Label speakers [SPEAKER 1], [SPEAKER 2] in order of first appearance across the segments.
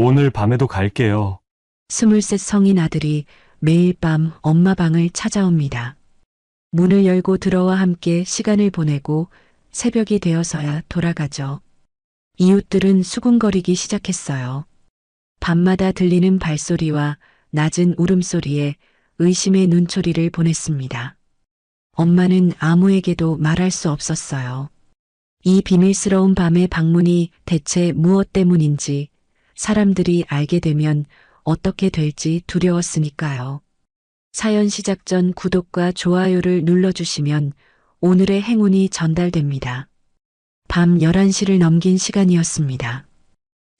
[SPEAKER 1] 오늘 밤에도 갈게요.
[SPEAKER 2] 23 성인 아들이 매일 밤 엄마 방을 찾아옵니다. 문을 열고 들어와 함께 시간을 보내고 새벽이 되어서야 돌아가죠. 이웃들은 수군거리기 시작했어요. 밤마다 들리는 발소리와 낮은 울음소리에 의심의 눈초리를 보냈습니다. 엄마는 아무에게도 말할 수 없었어요. 이 비밀스러운 밤의 방문이 대체 무엇 때문인지 사람들이 알게 되면 어떻게 될지 두려웠으니까요. 사연 시작 전 구독과 좋아요를 눌러주시면 오늘의 행운이 전달됩니다. 밤 11시를 넘긴 시간이었습니다.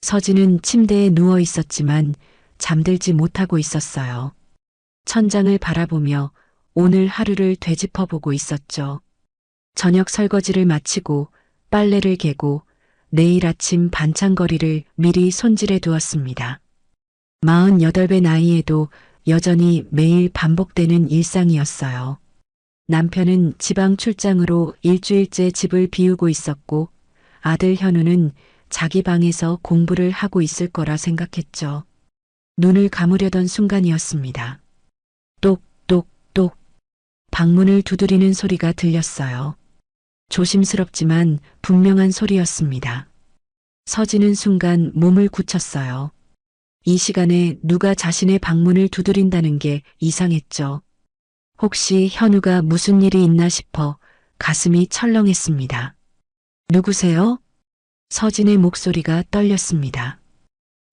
[SPEAKER 2] 서진은 침대에 누워 있었지만 잠들지 못하고 있었어요. 천장을 바라보며 오늘 하루를 되짚어보고 있었죠. 저녁 설거지를 마치고 빨래를 개고 내일 아침 반찬거리를 미리 손질해 두었습니다. 48배 나이에도 여전히 매일 반복되는 일상이었어요. 남편은 지방 출장으로 일주일째 집을 비우고 있었고 아들 현우는 자기 방에서 공부를 하고 있을 거라 생각했죠. 눈을 감으려던 순간이었습니다. 똑똑똑 방문을 두드리는 소리가 들렸어요. 조심스럽지만 분명한 소리였습니다. 서지는 순간 몸을 굳혔어요. 이 시간에 누가 자신의 방문을 두드린다는 게 이상했죠. 혹시 현우가 무슨 일이 있나 싶어 가슴이 철렁했습니다. 누구세요? 서진의 목소리가 떨렸습니다.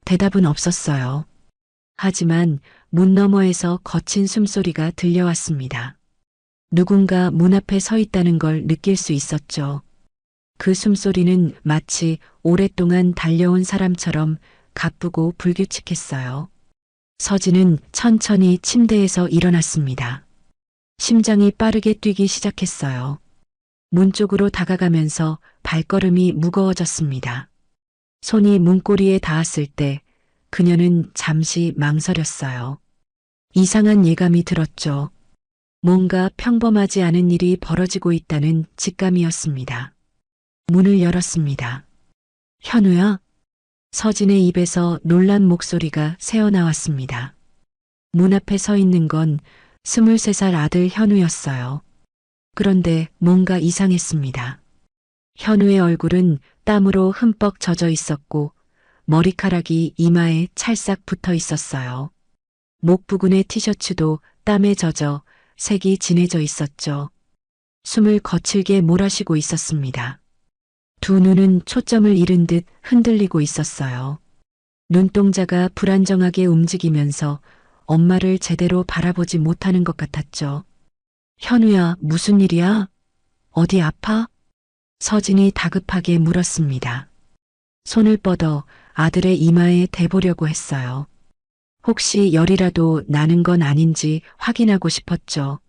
[SPEAKER 2] 대답은 없었어요. 하지만 문 너머에서 거친 숨소리가 들려왔습니다. 누군가 문 앞에 서 있다는 걸 느낄 수 있었죠. 그 숨소리는 마치 오랫동안 달려온 사람처럼 가쁘고 불규칙했어요. 서진은 천천히 침대에서 일어났습니다. 심장이 빠르게 뛰기 시작했어요. 문 쪽으로 다가가면서 발걸음이 무거워졌습니다. 손이 문고리에 닿았을 때 그녀는 잠시 망설였어요. 이상한 예감이 들었죠. 뭔가 평범하지 않은 일이 벌어지고 있다는 직감이었습니다. 문을 열었습니다. 현우야? 서진의 입에서 놀란 목소리가 새어나왔습니다. 문 앞에 서 있는 건 23살 아들 현우였어요. 그런데 뭔가 이상했습니다. 현우의 얼굴은 땀으로 흠뻑 젖어 있었고 머리카락이 이마에 찰싹 붙어 있었어요. 목 부근의 티셔츠도 땀에 젖어 색이 진해져 있었죠. 숨을 거칠게 몰아쉬고 있었습니다. 두 눈은 초점을 잃은 듯 흔들리고 있었어요. 눈동자가 불안정하게 움직이면서 엄마를 제대로 바라보지 못하는 것 같았죠. 현우야, 무슨 일이야? 어디 아파? 서진이 다급하게 물었습니다. 손을 뻗어 아들의 이마에 대보려고 했어요. 혹시 열이라도 나는 건 아닌지 확인하고 싶었죠.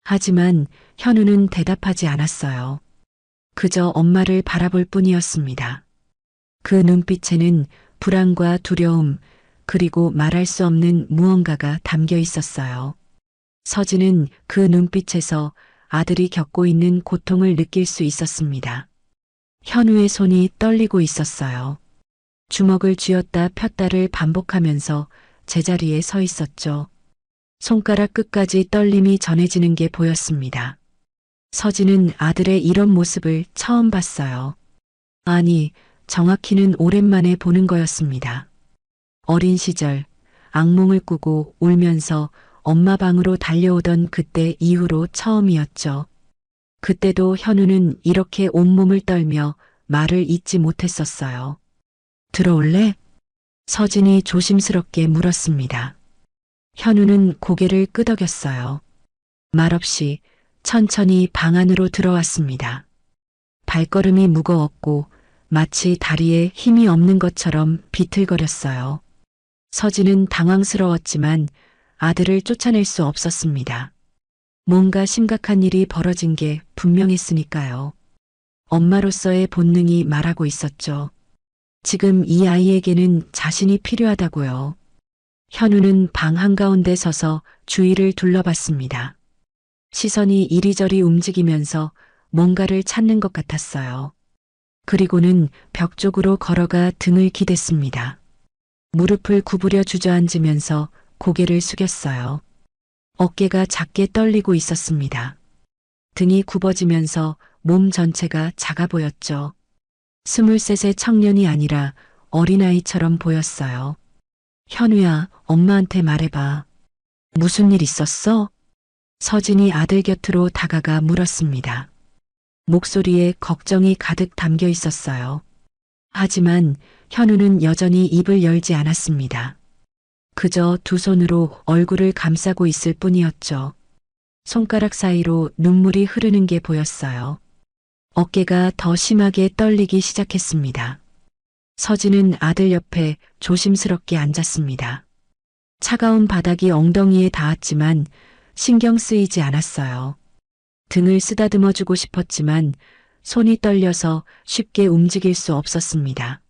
[SPEAKER 2] 하지만 현우는 대답하지 않았어요. 그저 엄마를 바라볼 뿐이었습니다. 그 눈빛에는 불안과 두려움, 그리고 말할 수 없는 무언가가 담겨 있었어요. 서진은 그 눈빛에서 아들이 겪고 있는 고통을 느낄 수 있었습니다. 현우의 손이 떨리고 있었어요. 주먹을 쥐었다 폈다를 반복하면서 제자리에 서 있었죠. 손가락 끝까지 떨림이 전해지는 게 보였습니다. 서진은 아들의 이런 모습을 처음 봤어요. 아니, 정확히는 오랜만에 보는 거였습니다. 어린 시절 악몽을 꾸고 울면서 엄마 방으로 달려오던 그때 이후로 처음이었죠. 그때도 현우는 이렇게 온몸을 떨며 말을 잇지 못했었어요. 들어올래? 서진이 조심스럽게 물었습니다. 현우는 고개를 끄덕였어요. 말없이 천천히 방 안으로 들어왔습니다. 발걸음이 무거웠고 마치 다리에 힘이 없는 것처럼 비틀거렸어요. 서진은 당황스러웠지만 아들을 쫓아낼 수 없었습니다. 뭔가 심각한 일이 벌어진 게 분명했으니까요. 엄마로서의 본능이 말하고 있었죠. 지금 이 아이에게는 자신이 필요하다고요. 현우는 방 한가운데 서서 주위를 둘러봤습니다. 시선이 이리저리 움직이면서 뭔가를 찾는 것 같았어요. 그리고는 벽 쪽으로 걸어가 등을 기댔습니다. 무릎을 구부려 주저앉으면서 고개를 숙였어요. 어깨가 작게 떨리고 있었습니다. 등이 굽어지면서 몸 전체가 작아 보였죠. 23의 청년이 아니라 어린아이처럼 보였어요. 현우야, 엄마한테 말해봐. 무슨 일 있었어? 서진이 아들 곁으로 다가가 물었습니다. 목소리에 걱정이 가득 담겨 있었어요. 하지만 현우는 여전히 입을 열지 않았습니다. 그저 두 손으로 얼굴을 감싸고 있을 뿐이었죠. 손가락 사이로 눈물이 흐르는 게 보였어요. 어깨가 더 심하게 떨리기 시작했습니다. 서진은 아들 옆에 조심스럽게 앉았습니다. 차가운 바닥이 엉덩이에 닿았지만 신경 쓰이지 않았어요. 등을 쓰다듬어 주고 싶었지만 손이 떨려서 쉽게 움직일 수 없었습니다.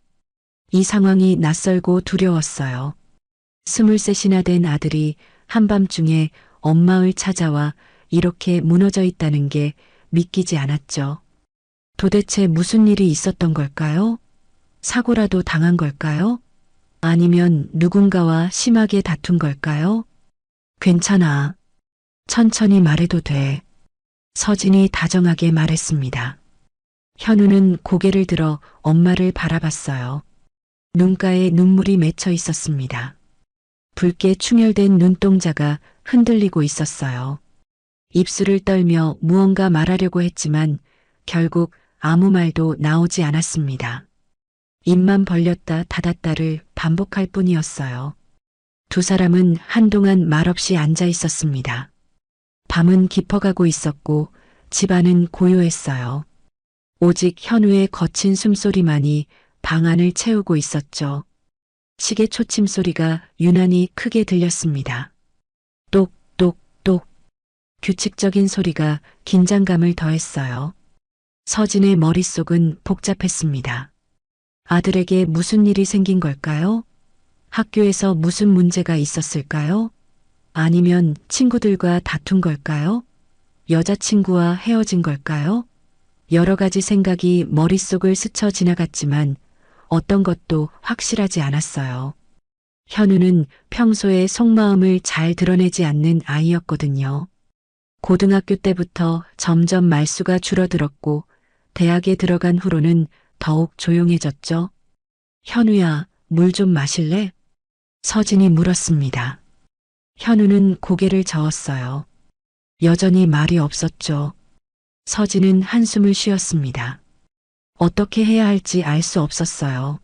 [SPEAKER 2] 이 상황이 낯설고 두려웠어요. 23이나 된 아들이 한밤중에 엄마를 찾아와 이렇게 무너져 있다는 게 믿기지 않았죠. 도대체 무슨 일이 있었던 걸까요? 사고라도 당한 걸까요? 아니면 누군가와 심하게 다툰 걸까요? 괜찮아. 천천히 말해도 돼. 서진이 다정하게 말했습니다. 현우는 고개를 들어 엄마를 바라봤어요. 눈가에 눈물이 맺혀 있었습니다. 붉게 충혈된 눈동자가 흔들리고 있었어요. 입술을 떨며 무언가 말하려고 했지만 결국 아무 말도 나오지 않았습니다. 입만 벌렸다 닫았다를 반복할 뿐이었어요. 두 사람은 한동안 말없이 앉아 있었습니다. 밤은 깊어가고 있었고 집안은 고요했어요. 오직 현우의 거친 숨소리만이 방 안을 채우고 있었죠. 시계 초침 소리가 유난히 크게 들렸습니다. 똑똑똑. 규칙적인 소리가 긴장감을 더했어요. 서진의 머릿속은 복잡했습니다. 아들에게 무슨 일이 생긴 걸까요? 학교에서 무슨 문제가 있었을까요? 아니면 친구들과 다툰 걸까요? 여자친구와 헤어진 걸까요? 여러 가지 생각이 머릿속을 스쳐 지나갔지만 어떤 것도 확실하지 않았어요. 현우는 평소에 속마음을 잘 드러내지 않는 아이였거든요. 고등학교 때부터 점점 말수가 줄어들었고 대학에 들어간 후로는 더욱 조용해졌죠. 현우야, 물 좀 마실래? 서진이 물었습니다. 현우는 고개를 저었어요. 여전히 말이 없었죠. 서진은 한숨을 쉬었습니다. 어떻게 해야 할지 알 수 없었어요.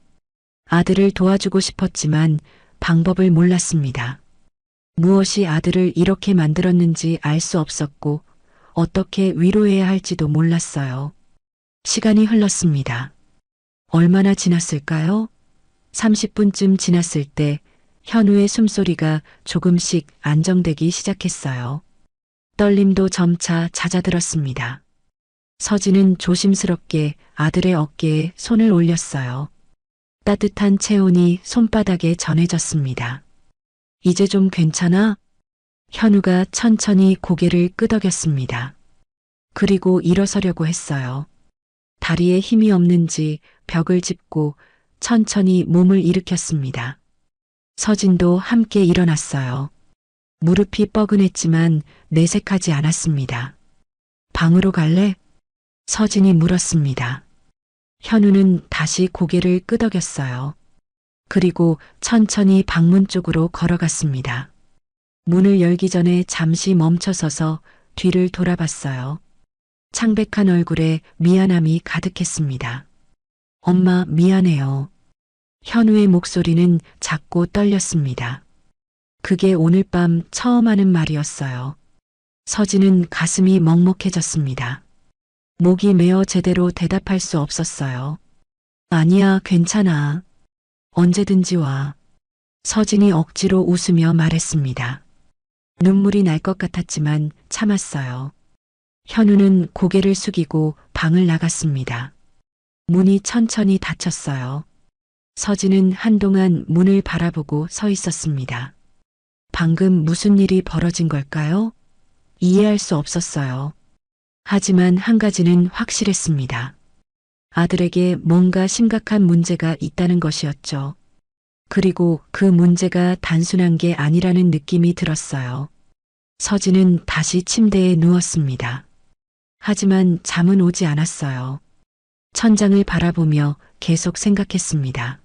[SPEAKER 2] 아들을 도와주고 싶었지만 방법을 몰랐습니다. 무엇이 아들을 이렇게 만들었는지 알 수 없었고 어떻게 위로해야 할지도 몰랐어요. 시간이 흘렀습니다. 얼마나 지났을까요? 30분쯤 지났을 때 현우의 숨소리가 조금씩 안정되기 시작했어요. 떨림도 점차 잦아들었습니다. 서진은 조심스럽게 아들의 어깨에 손을 올렸어요. 따뜻한 체온이 손바닥에 전해졌습니다. 이제 좀 괜찮아? 현우가 천천히 고개를 끄덕였습니다. 그리고 일어서려고 했어요. 다리에 힘이 없는지 벽을 짚고 천천히 몸을 일으켰습니다. 서진도 함께 일어났어요. 무릎이 뻐근했지만 내색하지 않았습니다. 방으로 갈래? 서진이 물었습니다. 현우는 다시 고개를 끄덕였어요. 그리고 천천히 방문 쪽으로 걸어갔습니다. 문을 열기 전에 잠시 멈춰서서 뒤를 돌아봤어요. 창백한 얼굴에 미안함이 가득했습니다. 엄마, 미안해요. 현우의 목소리는 작고 떨렸습니다. 그게 오늘 밤 처음 하는 말이었어요. 서진은 가슴이 먹먹해졌습니다. 목이 메어 제대로 대답할 수 없었어요. 아니야, 괜찮아. 언제든지 와. 서진이 억지로 웃으며 말했습니다. 눈물이 날 것 같았지만 참았어요. 현우는 고개를 숙이고 방을 나갔습니다. 문이 천천히 닫혔어요. 서진은 한동안 문을 바라보고 서 있었습니다. 방금 무슨 일이 벌어진 걸까요? 이해할 수 없었어요. 하지만 한 가지는 확실했습니다. 아들에게 뭔가 심각한 문제가 있다는 것이었죠. 그리고 그 문제가 단순한 게 아니라는 느낌이 들었어요. 서진은 다시 침대에 누웠습니다. 하지만 잠은 오지 않았어요. 천장을 바라보며 계속 생각했습니다.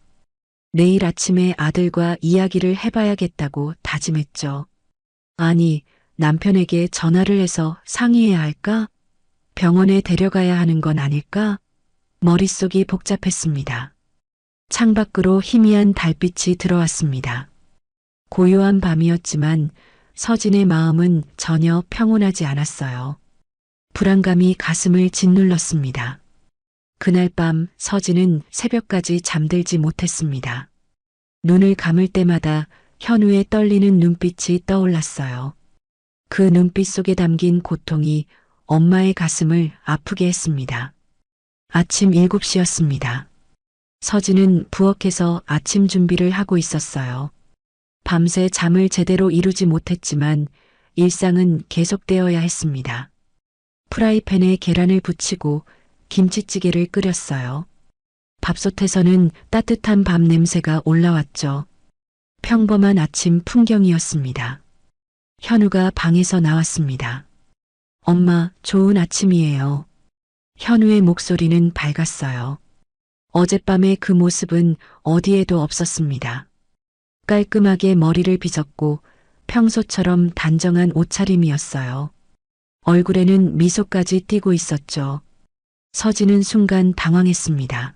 [SPEAKER 2] 내일 아침에 아들과 이야기를 해봐야겠다고 다짐했죠. 아니, 남편에게 전화를 해서 상의해야 할까? 병원에 데려가야 하는 건 아닐까? 머릿속이 복잡했습니다. 창밖으로 희미한 달빛이 들어왔습니다. 고요한 밤이었지만 서진의 마음은 전혀 평온하지 않았어요. 불안감이 가슴을 짓눌렀습니다. 그날 밤 서진은 새벽까지 잠들지 못했습니다. 눈을 감을 때마다 현우의 떨리는 눈빛이 떠올랐어요. 그 눈빛 속에 담긴 고통이 엄마의 가슴을 아프게 했습니다. 아침 7시였습니다. 서진은 부엌에서 아침 준비를 하고 있었어요. 밤새 잠을 제대로 이루지 못했지만 일상은 계속되어야 했습니다. 프라이팬에 계란을 부치고 김치찌개를 끓였어요. 밥솥에서는 따뜻한 밥 냄새가 올라왔죠. 평범한 아침 풍경이었습니다. 현우가 방에서 나왔습니다. 엄마, 좋은 아침이에요. 현우의 목소리는 밝았어요. 어젯밤의 그 모습은 어디에도 없었습니다. 깔끔하게 머리를 빗었고 평소처럼 단정한 옷차림이었어요. 얼굴에는 미소까지 띄고 있었죠. 서진은 순간 당황했습니다.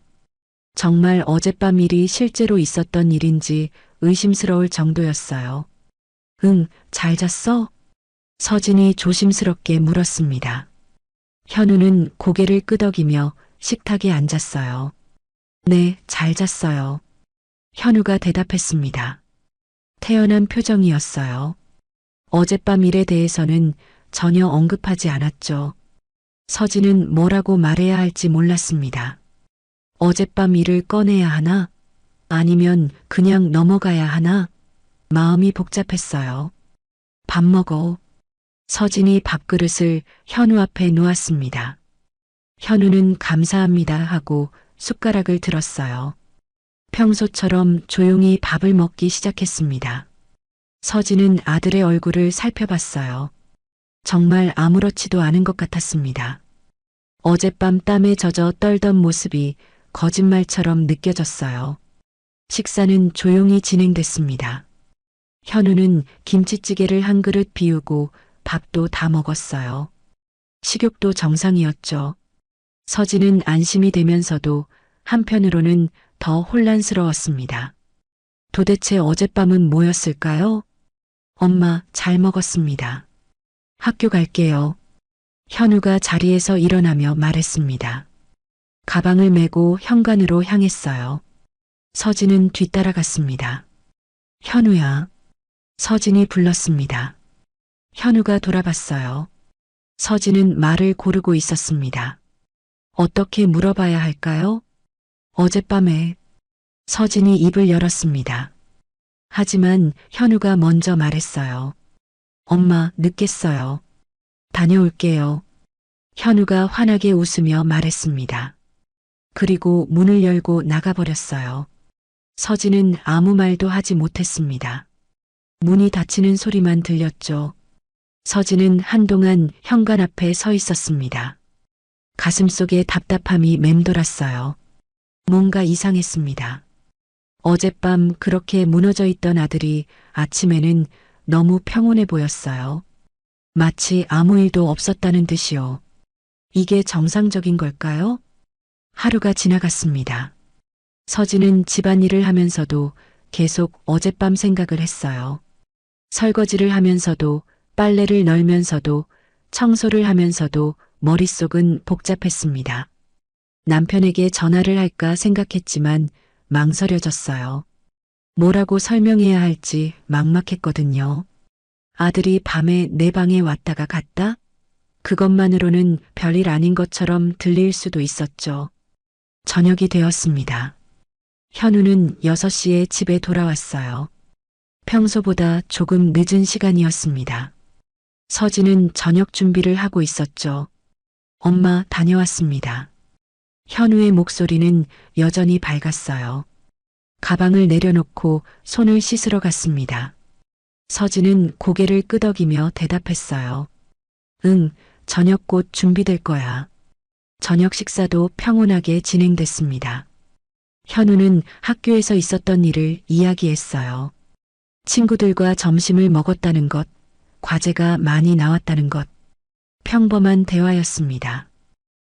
[SPEAKER 2] 정말 어젯밤 일이 실제로 있었던 일인지 의심스러울 정도였어요. 응, 잘 잤어? 서진이 조심스럽게 물었습니다. 현우는 고개를 끄덕이며 식탁에 앉았어요. 네, 잘 잤어요. 현우가 대답했습니다. 태연한 표정이었어요. 어젯밤 일에 대해서는 전혀 언급하지 않았죠. 서진은 뭐라고 말해야 할지 몰랐습니다. 어젯밤 일을 꺼내야 하나? 아니면 그냥 넘어가야 하나? 마음이 복잡했어요. 밥 먹어. 서진이 밥그릇을 현우 앞에 놓았습니다. 현우는 감사합니다 하고 숟가락을 들었어요. 평소처럼 조용히 밥을 먹기 시작했습니다. 서진은 아들의 얼굴을 살펴봤어요. 정말 아무렇지도 않은 것 같았습니다. 어젯밤 땀에 젖어 떨던 모습이 거짓말처럼 느껴졌어요. 식사는 조용히 진행됐습니다. 현우는 김치찌개를 한 그릇 비우고 밥도 다 먹었어요. 식욕도 정상이었죠. 서진은 안심이 되면서도 한편으로는 더 혼란스러웠습니다. 도대체 어젯밤은 뭐였을까요? 엄마, 잘 먹었습니다. 학교 갈게요. 현우가 자리에서 일어나며 말했습니다. 가방을 메고 현관으로 향했어요. 서진은 뒤따라갔습니다. 현우야. 서진이 불렀습니다. 현우가 돌아봤어요. 서진은 말을 고르고 있었습니다. 어떻게 물어봐야 할까요? 어젯밤에 서진이 입을 열었습니다. 하지만 현우가 먼저 말했어요. 엄마, 늦겠어요. 다녀올게요. 현우가 환하게 웃으며 말했습니다. 그리고 문을 열고 나가버렸어요. 서진은 아무 말도 하지 못했습니다. 문이 닫히는 소리만 들렸죠. 서진은 한동안 현관 앞에 서 있었습니다. 가슴속에 답답함이 맴돌았어요. 뭔가 이상했습니다. 어젯밤 그렇게 무너져 있던 아들이 아침에는 너무 평온해 보였어요. 마치 아무 일도 없었다는 듯이요. 이게 정상적인 걸까요? 하루가 지나갔습니다. 서진은 집안일을 하면서도 계속 어젯밤 생각을 했어요. 설거지를 하면서도 빨래를 널면서도 청소를 하면서도 머릿속은 복잡했습니다. 남편에게 전화를 할까 생각했지만 망설여졌어요. 뭐라고 설명해야 할지 막막했거든요. 아들이 밤에 내 방에 왔다가 갔다? 그것만으로는 별일 아닌 것처럼 들릴 수도 있었죠. 저녁이 되었습니다. 현우는 6시에 집에 돌아왔어요. 평소보다 조금 늦은 시간이었습니다. 서진은 저녁 준비를 하고 있었죠. 엄마, 다녀왔습니다. 현우의 목소리는 여전히 밝았어요. 가방을 내려놓고 손을 씻으러 갔습니다. 서진은 고개를 끄덕이며 대답했어요. 응, 저녁 곧 준비될 거야. 저녁 식사도 평온하게 진행됐습니다. 현우는 학교에서 있었던 일을 이야기했어요. 친구들과 점심을 먹었다는 것, 과제가 많이 나왔다는 것, 평범한 대화였습니다.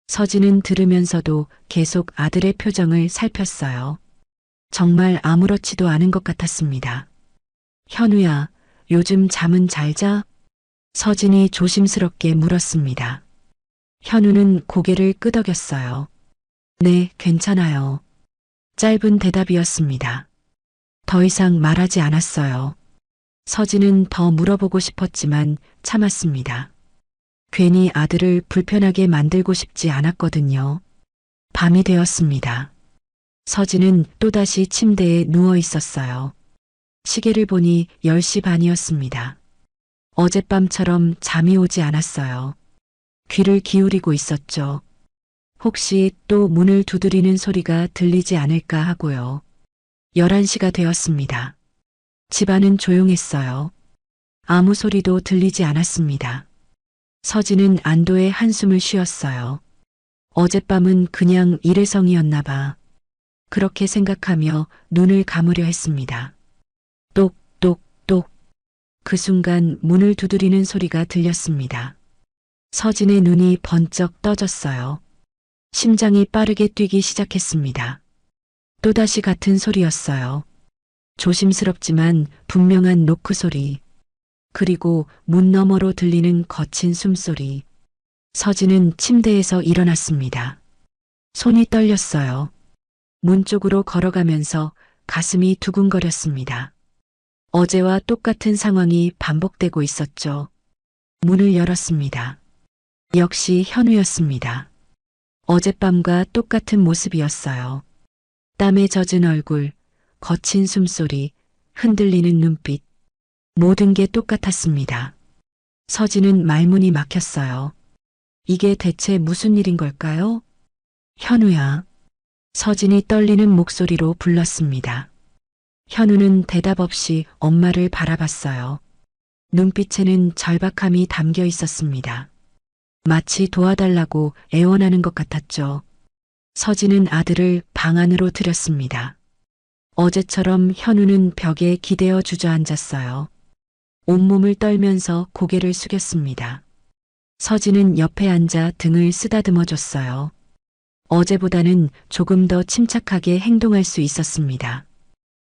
[SPEAKER 2] 서진은 들으면서도 계속 아들의 표정을 살폈어요. 정말 아무렇지도 않은 것 같았습니다. 현우야, 요즘 잠은 잘 자? 서진이 조심스럽게 물었습니다. 현우는 고개를 끄덕였어요. 네, 괜찮아요. 짧은 대답이었습니다. 더 이상 말하지 않았어요. 서진은 더 물어보고 싶었지만 참았습니다. 괜히 아들을 불편하게 만들고 싶지 않았거든요. 밤이 되었습니다. 서진은 또다시 침대에 누워 있었어요. 시계를 보니 10시 반이었습니다. 어젯밤처럼 잠이 오지 않았어요. 귀를 기울이고 있었죠. 혹시 또 문을 두드리는 소리가 들리지 않을까 하고요. 11시가 되었습니다. 집안은 조용했어요. 아무 소리도 들리지 않았습니다. 서진은 안도의 한숨을 쉬었어요. 어젯밤은 그냥 일회성이었나 봐. 그렇게 생각하며 눈을 감으려 했습니다. 똑똑똑. 그 순간 문을 두드리는 소리가 들렸습니다. 서진의 눈이 번쩍 떠졌어요. 심장이 빠르게 뛰기 시작했습니다. 또다시 같은 소리였어요. 조심스럽지만 분명한 노크 소리. 그리고 문 너머로 들리는 거친 숨소리. 서진은 침대에서 일어났습니다. 손이 떨렸어요. 문 쪽으로 걸어가면서 가슴이 두근거렸습니다. 어제와 똑같은 상황이 반복되고 있었죠. 문을 열었습니다. 역시 현우였습니다. 어젯밤과 똑같은 모습이었어요. 땀에 젖은 얼굴, 거친 숨소리, 흔들리는 눈빛. 모든 게 똑같았습니다. 서진은 말문이 막혔어요. 이게 대체 무슨 일인 걸까요? 현우야. 서진이 떨리는 목소리로 불렀습니다. 현우는 대답 없이 엄마를 바라봤어요. 눈빛에는 절박함이 담겨 있었습니다. 마치 도와달라고 애원하는 것 같았죠. 서진은 아들을 방 안으로 들였습니다. 어제처럼 현우는 벽에 기대어 주저앉았어요. 온몸을 떨면서 고개를 숙였습니다. 서진은 옆에 앉아 등을 쓰다듬어 줬어요. 어제보다는 조금 더 침착하게 행동할 수 있었습니다.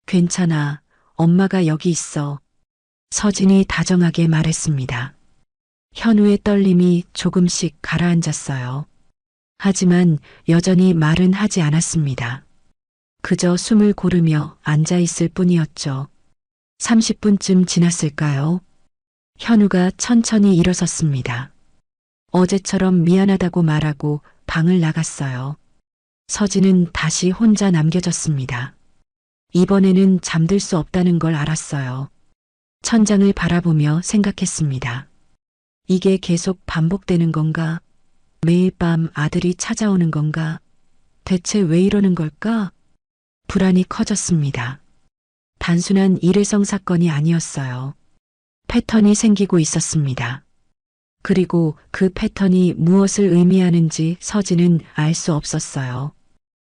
[SPEAKER 2] 괜찮아. 엄마가 여기 있어. 서진이 다정하게 말했습니다. 현우의 떨림이 조금씩 가라앉았어요. 하지만 여전히 말은 하지 않았습니다. 그저 숨을 고르며 앉아 있을 뿐이었죠. 30분쯤 지났을까요? 현우가 천천히 일어섰습니다. 어제처럼 미안하다고 말하고 방을 나갔어요. 서진은 다시 혼자 남겨졌습니다. 이번에는 잠들 수 없다는 걸 알았어요. 천장을 바라보며 생각했습니다. 이게 계속 반복되는 건가? 매일 밤 아들이 찾아오는 건가? 대체 왜 이러는 걸까? 불안이 커졌습니다. 단순한 일회성 사건이 아니었어요. 패턴이 생기고 있었습니다. 그리고 그 패턴이 무엇을 의미하는지 서진은 알 수 없었어요.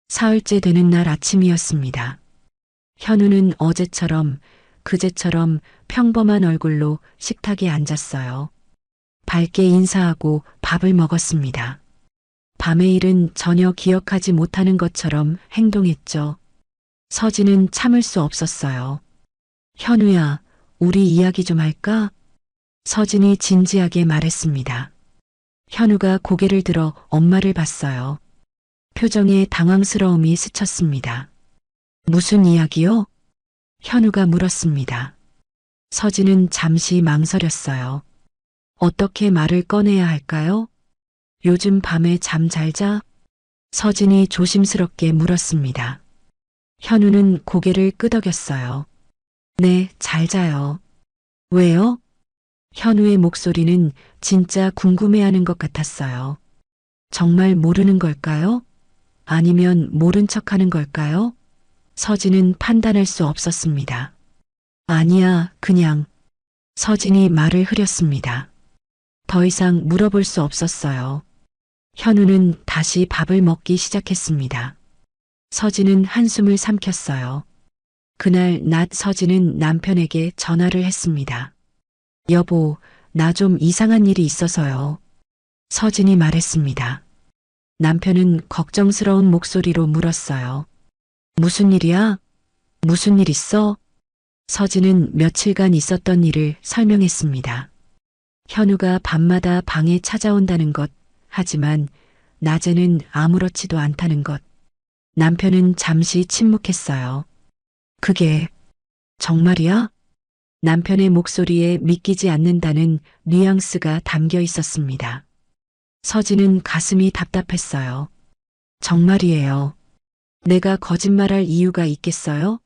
[SPEAKER 2] 사흘째 되는 날 아침이었습니다. 현우는 어제처럼 그제처럼 평범한 얼굴로 식탁에 앉았어요. 밝게 인사하고 밥을 먹었습니다. 밤의 일은 전혀 기억하지 못하는 것처럼 행동했죠. 서진은 참을 수 없었어요. 현우야, 우리 이야기 좀 할까? 서진이 진지하게 말했습니다. 현우가 고개를 들어 엄마를 봤어요. 표정에 당황스러움이 스쳤습니다. 무슨 이야기요? 현우가 물었습니다. 서진은 잠시 망설였어요. 어떻게 말을 꺼내야 할까요? 요즘 밤에 잠 잘 자? 서진이 조심스럽게 물었습니다. 현우는 고개를 끄덕였어요. 네, 잘 자요. 왜요? 현우의 목소리는 진짜 궁금해하는 것 같았어요. 정말 모르는 걸까요? 아니면 모른 척하는 걸까요? 서진은 판단할 수 없었습니다. 아니야, 그냥. 서진이 말을 흐렸습니다. 더 이상 물어볼 수 없었어요. 현우는 다시 밥을 먹기 시작했습니다. 서진은 한숨을 삼켰어요. 그날 낮 서진은 남편에게 전화를 했습니다. 여보, 나 좀 이상한 일이 있어서요. 서진이 말했습니다. 남편은 걱정스러운 목소리로 물었어요. 무슨 일이야? 무슨 일 있어? 서진은 며칠간 있었던 일을 설명했습니다. 현우가 밤마다 방에 찾아온다는 것, 하지만 낮에는 아무렇지도 않다는 것. 남편은 잠시 침묵했어요. 그게 정말이야? 남편의 목소리에 믿기지 않는다는 뉘앙스가 담겨 있었습니다. 서진은 가슴이 답답했어요. 정말이에요. 내가 거짓말할 이유가 있겠어요?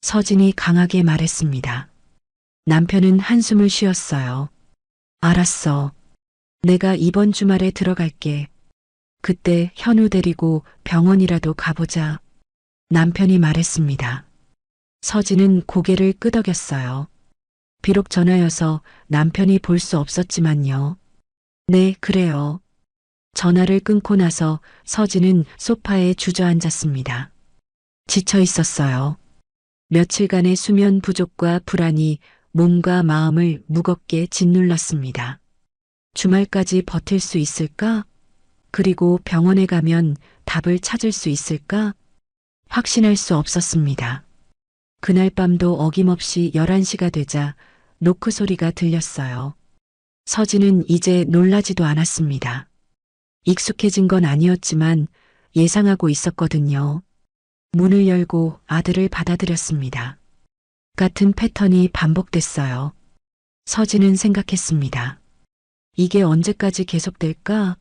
[SPEAKER 2] 서진이 강하게 말했습니다. 남편은 한숨을 쉬었어요. 알았어. 내가 이번 주말에 들어갈게. 그때 현우 데리고 병원이라도 가보자. 남편이 말했습니다. 서진은 고개를 끄덕였어요. 비록 전화여서 남편이 볼 수 없었지만요. 네, 그래요. 전화를 끊고 나서 서진은 소파에 주저앉았습니다. 지쳐 있었어요. 며칠간의 수면 부족과 불안이 몸과 마음을 무겁게 짓눌렀습니다. 주말까지 버틸 수 있을까? 그리고 병원에 가면 답을 찾을 수 있을까? 확신할 수 없었습니다. 그날 밤도 어김없이 11시가 되자 노크 소리가 들렸어요. 서진은 이제 놀라지도 않았습니다. 익숙해진 건 아니었지만 예상하고 있었거든요. 문을 열고 아들을 받아들였습니다. 같은 패턴이 반복됐어요. 서진은 생각했습니다. 이게 언제까지 계속될까?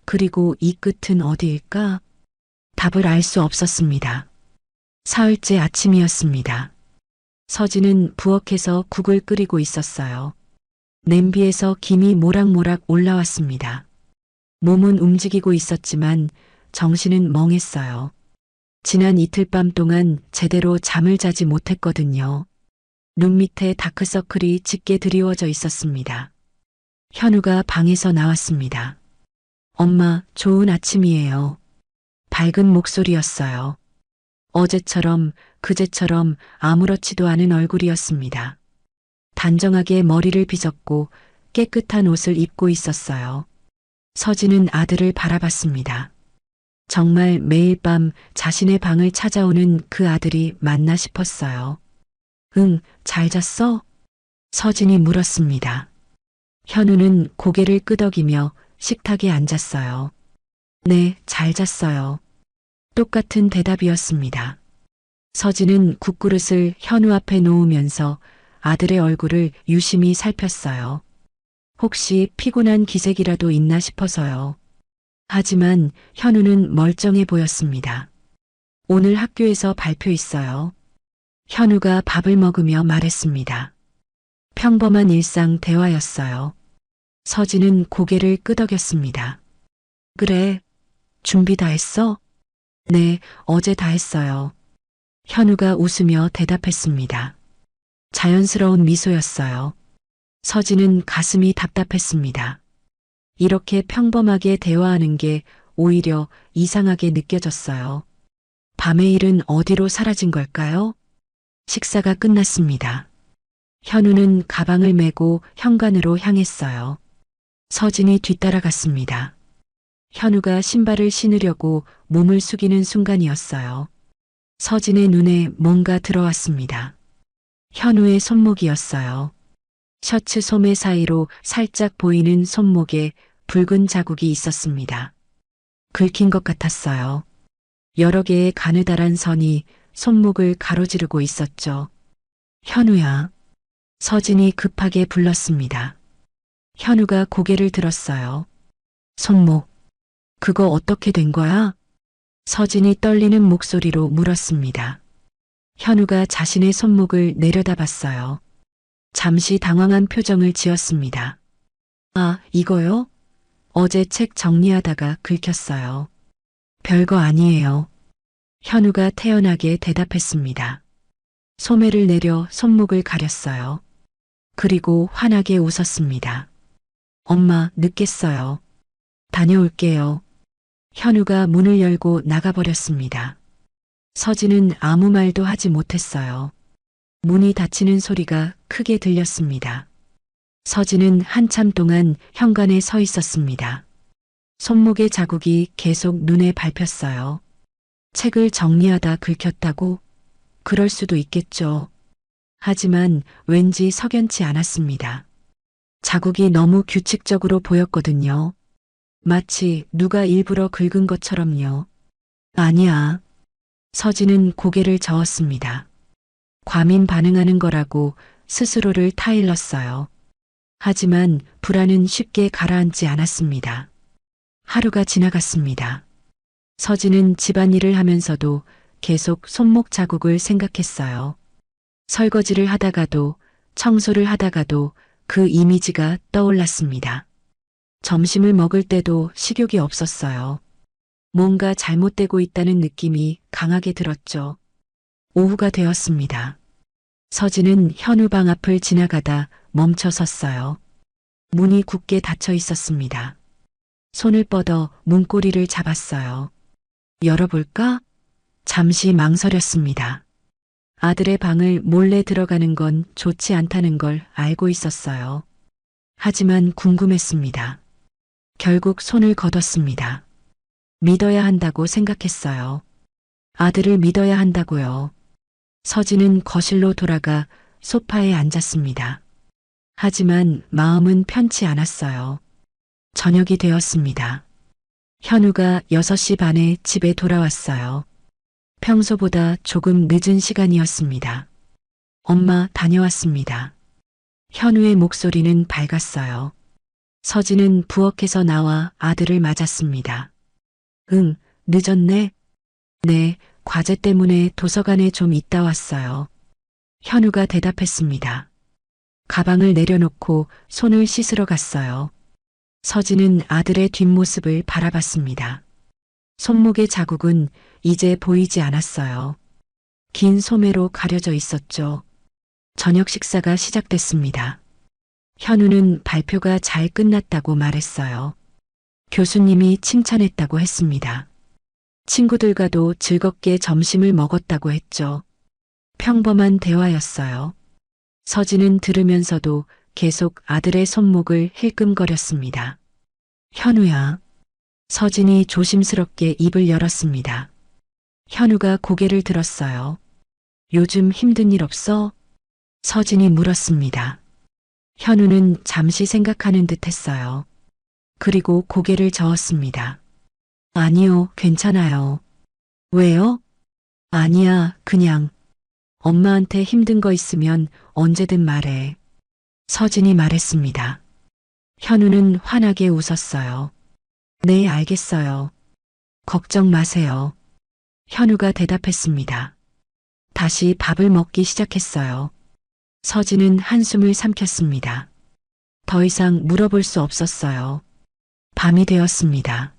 [SPEAKER 2] 그리고 이 끝은 어디일까? 답을 알 수 없었습니다. 사흘째 아침이었습니다. 서진은 부엌에서 국을 끓이고 있었어요. 냄비에서 김이 모락모락 올라왔습니다. 몸은 움직이고 있었지만 정신은 멍했어요. 지난 이틀 밤 동안 제대로 잠을 자지 못했거든요. 눈 밑에 다크서클이 짙게 드리워져 있었습니다. 현우가 방에서 나왔습니다. 엄마, 좋은 아침이에요. 밝은 목소리였어요. 어제처럼 그제처럼 아무렇지도 않은 얼굴이었습니다. 단정하게 머리를 빗었고 깨끗한 옷을 입고 있었어요. 서진은 아들을 바라봤습니다. 정말 매일 밤 자신의 방을 찾아오는 그 아들이 맞나 싶었어요. 응, 잘 잤어? 서진이 물었습니다. 현우는 고개를 끄덕이며 식탁에 앉았어요. 네, 잘 잤어요. 똑같은 대답이었습니다. 서진은 국그릇을 현우 앞에 놓으면서 아들의 얼굴을 유심히 살폈어요. 혹시 피곤한 기색이라도 있나 싶어서요. 하지만 현우는 멀쩡해 보였습니다. 오늘 학교에서 발표 있어요. 현우가 밥을 먹으며 말했습니다. 평범한 일상 대화였어요. 서진은 고개를 끄덕였습니다. 그래, 준비 다 했어? 네, 어제 다 했어요. 현우가 웃으며 대답했습니다. 자연스러운 미소였어요. 서진은 가슴이 답답했습니다. 이렇게 평범하게 대화하는 게 오히려 이상하게 느껴졌어요. 밤의 일은 어디로 사라진 걸까요? 식사가 끝났습니다. 현우는 가방을 메고 현관으로 향했어요. 서진이 뒤따라갔습니다. 현우가 신발을 신으려고 몸을 숙이는 순간이었어요. 서진의 눈에 뭔가 들어왔습니다. 현우의 손목이었어요. 셔츠 소매 사이로 살짝 보이는 손목에 붉은 자국이 있었습니다. 긁힌 것 같았어요. 여러 개의 가느다란 선이 손목을 가로지르고 있었죠. 현우야. 서진이 급하게 불렀습니다. 현우가 고개를 들었어요. 손목. 그거 어떻게 된 거야? 서진이 떨리는 목소리로 물었습니다. 현우가 자신의 손목을 내려다봤어요. 잠시 당황한 표정을 지었습니다. 아, 이거요? 어제 책 정리하다가 긁혔어요. 별거 아니에요. 현우가 태연하게 대답했습니다. 소매를 내려 손목을 가렸어요. 그리고 환하게 웃었습니다. 엄마, 늦겠어요. 다녀올게요. 현우가 문을 열고 나가버렸습니다. 서진은 아무 말도 하지 못했어요. 문이 닫히는 소리가 크게 들렸습니다. 서진은 한참 동안 현관에 서 있었습니다. 손목의 자국이 계속 눈에 밟혔어요. 책을 정리하다 긁혔다고? 그럴 수도 있겠죠. 하지만 왠지 석연치 않았습니다. 자국이 너무 규칙적으로 보였거든요. 마치 누가 일부러 긁은 것처럼요. 아니야. 서진은 고개를 저었습니다. 과민 반응하는 거라고 스스로를 타일렀어요. 하지만 불안은 쉽게 가라앉지 않았습니다. 하루가 지나갔습니다. 서진은 집안일을 하면서도 계속 손목 자국을 생각했어요. 설거지를 하다가도 청소를 하다가도 그 이미지가 떠올랐습니다. 점심을 먹을 때도 식욕이 없었어요. 뭔가 잘못되고 있다는 느낌이 강하게 들었죠. 오후가 되었습니다. 서진은 현우 방 앞을 지나가다 멈춰 섰어요. 문이 굳게 닫혀 있었습니다. 손을 뻗어 문고리를 잡았어요. 열어볼까? 잠시 망설였습니다. 아들의 방을 몰래 들어가는 건 좋지 않다는 걸 알고 있었어요. 하지만 궁금했습니다. 결국 손을 거뒀습니다. 믿어야 한다고 생각했어요. 아들을 믿어야 한다고요. 서진은 거실로 돌아가 소파에 앉았습니다. 하지만 마음은 편치 않았어요. 저녁이 되었습니다. 현우가 6시 반에 집에 돌아왔어요. 평소보다 조금 늦은 시간이었습니다. 엄마, 다녀왔습니다. 현우의 목소리는 밝았어요. 서진은 부엌에서 나와 아들을 맞았습니다. 응, 늦었네? 네, 과제 때문에 도서관에 좀 있다 왔어요. 현우가 대답했습니다. 가방을 내려놓고 손을 씻으러 갔어요. 서진은 아들의 뒷모습을 바라봤습니다. 손목의 자국은 이제 보이지 않았어요. 긴 소매로 가려져 있었죠. 저녁 식사가 시작됐습니다. 현우는 발표가 잘 끝났다고 말했어요. 교수님이 칭찬했다고 했습니다. 친구들과도 즐겁게 점심을 먹었다고 했죠. 평범한 대화였어요. 서진은 들으면서도 계속 아들의 손목을 힐끔거렸습니다. 현우야. 서진이 조심스럽게 입을 열었습니다. 현우가 고개를 들었어요. 요즘 힘든 일 없어? 서진이 물었습니다. 현우는 잠시 생각하는 듯 했어요. 그리고 고개를 저었습니다. 아니요, 괜찮아요. 왜요? 아니야, 그냥. 엄마한테 힘든 거 있으면 언제든 말해. 서진이 말했습니다. 현우는 환하게 웃었어요. 네, 알겠어요. 걱정 마세요. 현우가 대답했습니다. 다시 밥을 먹기 시작했어요. 서진은 한숨을 삼켰습니다. 더 이상 물어볼 수 없었어요. 밤이 되었습니다.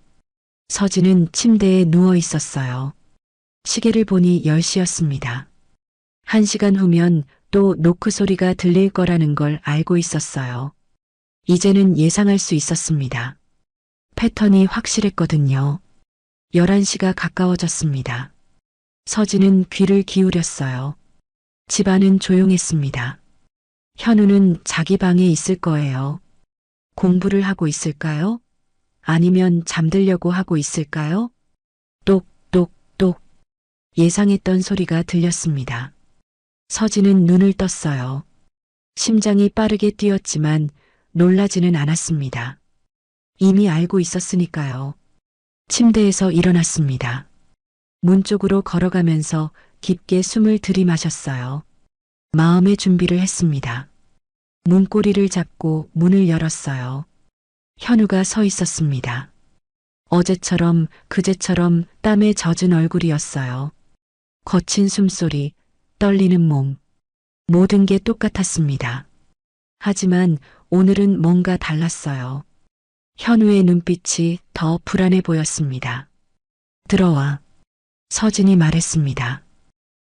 [SPEAKER 2] 서진은 침대에 누워 있었어요. 시계를 보니 10시였습니다. 1시간 후면 또 노크 소리가 들릴 거라는 걸 알고 있었어요. 이제는 예상할 수 있었습니다. 패턴이 확실했거든요. 11시가 가까워졌습니다. 서진은 귀를 기울였어요. 집안은 조용했습니다. 현우는 자기 방에 있을 거예요. 공부를 하고 있을까요? 아니면 잠들려고 하고 있을까요? 똑똑똑 예상했던 소리가 들렸습니다. 서진은 눈을 떴어요. 심장이 빠르게 뛰었지만 놀라지는 않았습니다. 이미 알고 있었으니까요. 침대에서 일어났습니다. 문 쪽으로 걸어가면서 깊게 숨을 들이마셨어요. 마음의 준비를 했습니다. 문고리를 잡고 문을 열었어요. 현우가 서 있었습니다. 어제처럼 그제처럼 땀에 젖은 얼굴이었어요. 거친 숨소리, 떨리는 몸, 모든 게 똑같았습니다. 하지만 오늘은 뭔가 달랐어요. 현우의 눈빛이 더 불안해 보였습니다. 들어와. 서진이 말했습니다.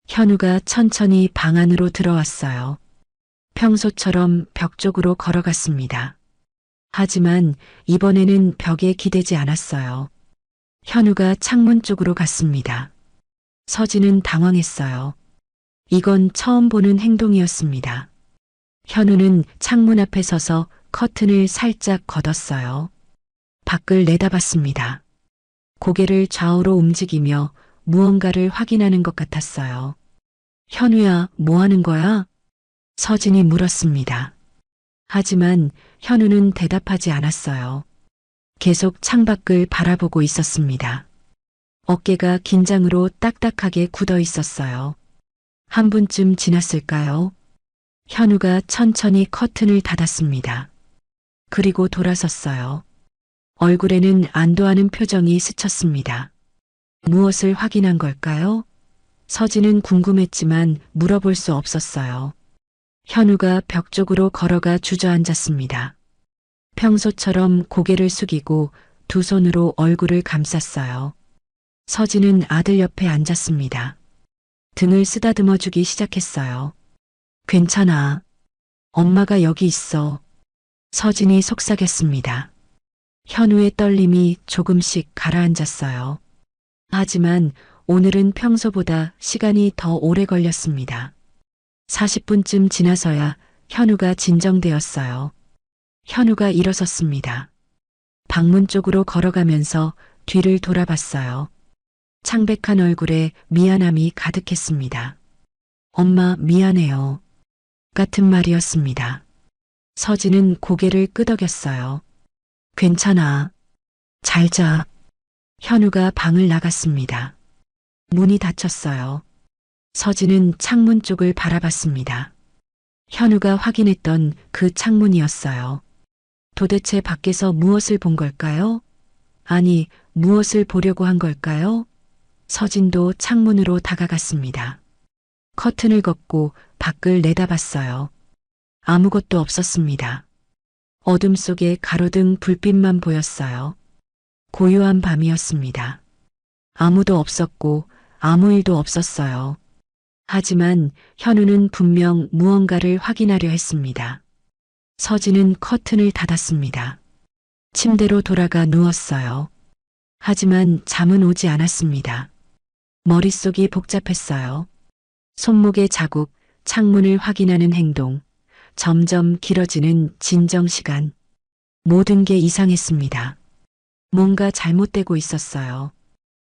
[SPEAKER 2] 현우가 천천히 방 안으로 들어왔어요. 평소처럼 벽 쪽으로 걸어갔습니다. 하지만 이번에는 벽에 기대지 않았어요. 현우가 창문 쪽으로 갔습니다. 서진은 당황했어요. 이건 처음 보는 행동이었습니다. 현우는 창문 앞에 서서 커튼을 살짝 걷었어요. 밖을 내다봤습니다. 고개를 좌우로 움직이며 무언가를 확인하는 것 같았어요. 현우야, 뭐 하는 거야? 서진이 물었습니다. 하지만 현우는 대답하지 않았어요. 계속 창밖을 바라보고 있었습니다. 어깨가 긴장으로 딱딱하게 굳어 있었어요. 한 분쯤 지났을까요? 현우가 천천히 커튼을 닫았습니다. 그리고 돌아섰어요. 얼굴에는 안도하는 표정이 스쳤습니다. 무엇을 확인한 걸까요? 서진은 궁금했지만 물어볼 수 없었어요. 현우가 벽 쪽으로 걸어가 주저앉았습니다. 평소처럼 고개를 숙이고 두 손으로 얼굴을 감쌌어요. 서진은 아들 옆에 앉았습니다. 등을 쓰다듬어 주기 시작했어요. 괜찮아. 엄마가 여기 있어. 서진이 속삭였습니다. 현우의 떨림이 조금씩 가라앉았어요. 하지만 오늘은 평소보다 시간이 더 오래 걸렸습니다. 40분쯤 지나서야 현우가 진정되었어요. 현우가 일어섰습니다. 방문 쪽으로 걸어가면서 뒤를 돌아봤어요. 창백한 얼굴에 미안함이 가득했습니다. 엄마, 미안해요. 같은 말이었습니다. 서진은 고개를 끄덕였어요. 괜찮아. 잘 자. 현우가 방을 나갔습니다. 문이 닫혔어요. 서진은 창문 쪽을 바라봤습니다. 현우가 확인했던 그 창문이었어요. 도대체 밖에서 무엇을 본 걸까요? 아니, 무엇을 보려고 한 걸까요? 서진도 창문으로 다가갔습니다. 커튼을 걷고 밖을 내다봤어요. 아무것도 없었습니다. 어둠 속에 가로등 불빛만 보였어요. 고요한 밤이었습니다. 아무도 없었고 아무 일도 없었어요. 하지만 현우는 분명 무언가를 확인하려 했습니다. 서진은 커튼을 닫았습니다. 침대로 돌아가 누웠어요. 하지만 잠은 오지 않았습니다. 머릿속이 복잡했어요. 손목의 자국, 창문을 확인하는 행동, 점점 길어지는 진정 시간. 모든 게 이상했습니다. 뭔가 잘못되고 있었어요.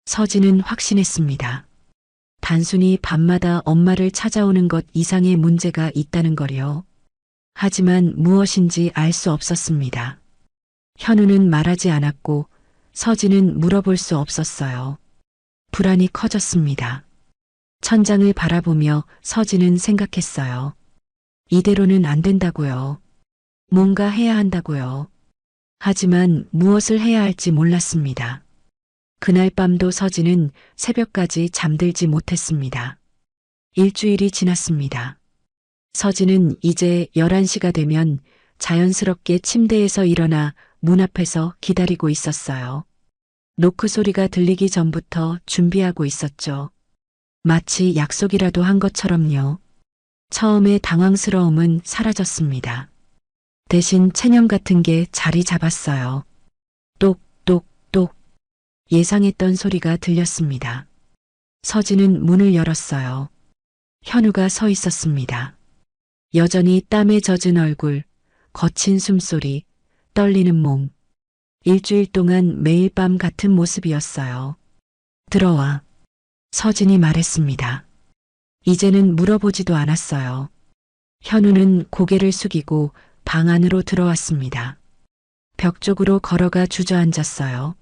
[SPEAKER 2] 서진은 확신했습니다. 단순히 밤마다 엄마를 찾아오는 것 이상의 문제가 있다는 거요. 하지만 무엇인지 알 수 없었습니다. 현우는 말하지 않았고 서진은 물어볼 수 없었어요. 불안이 커졌습니다. 천장을 바라보며 서진은 생각했어요. 이대로는 안 된다고요. 뭔가 해야 한다고요. 하지만 무엇을 해야 할지 몰랐습니다. 그날 밤도 서진은 새벽까지 잠들지 못했습니다. 일주일이 지났습니다. 서진은 이제 11시가 되면 자연스럽게 침대에서 일어나 문 앞에서 기다리고 있었어요. 노크 소리가 들리기 전부터 준비하고 있었죠. 마치 약속이라도 한 것처럼요. 처음의 당황스러움은 사라졌습니다. 대신 체념 같은 게 자리 잡았어요. 똑똑똑 예상했던 소리가 들렸습니다. 서진은 문을 열었어요. 현우가 서 있었습니다. 여전히 땀에 젖은 얼굴, 거친 숨소리, 떨리는 몸. 일주일 동안 매일 밤 같은 모습이었어요. 들어와. 서진이 말했습니다. 이제는 물어보지도 않았어요. 현우는 고개를 숙이고 방 안으로 들어왔습니다. 벽 쪽으로 걸어가 주저앉았어요.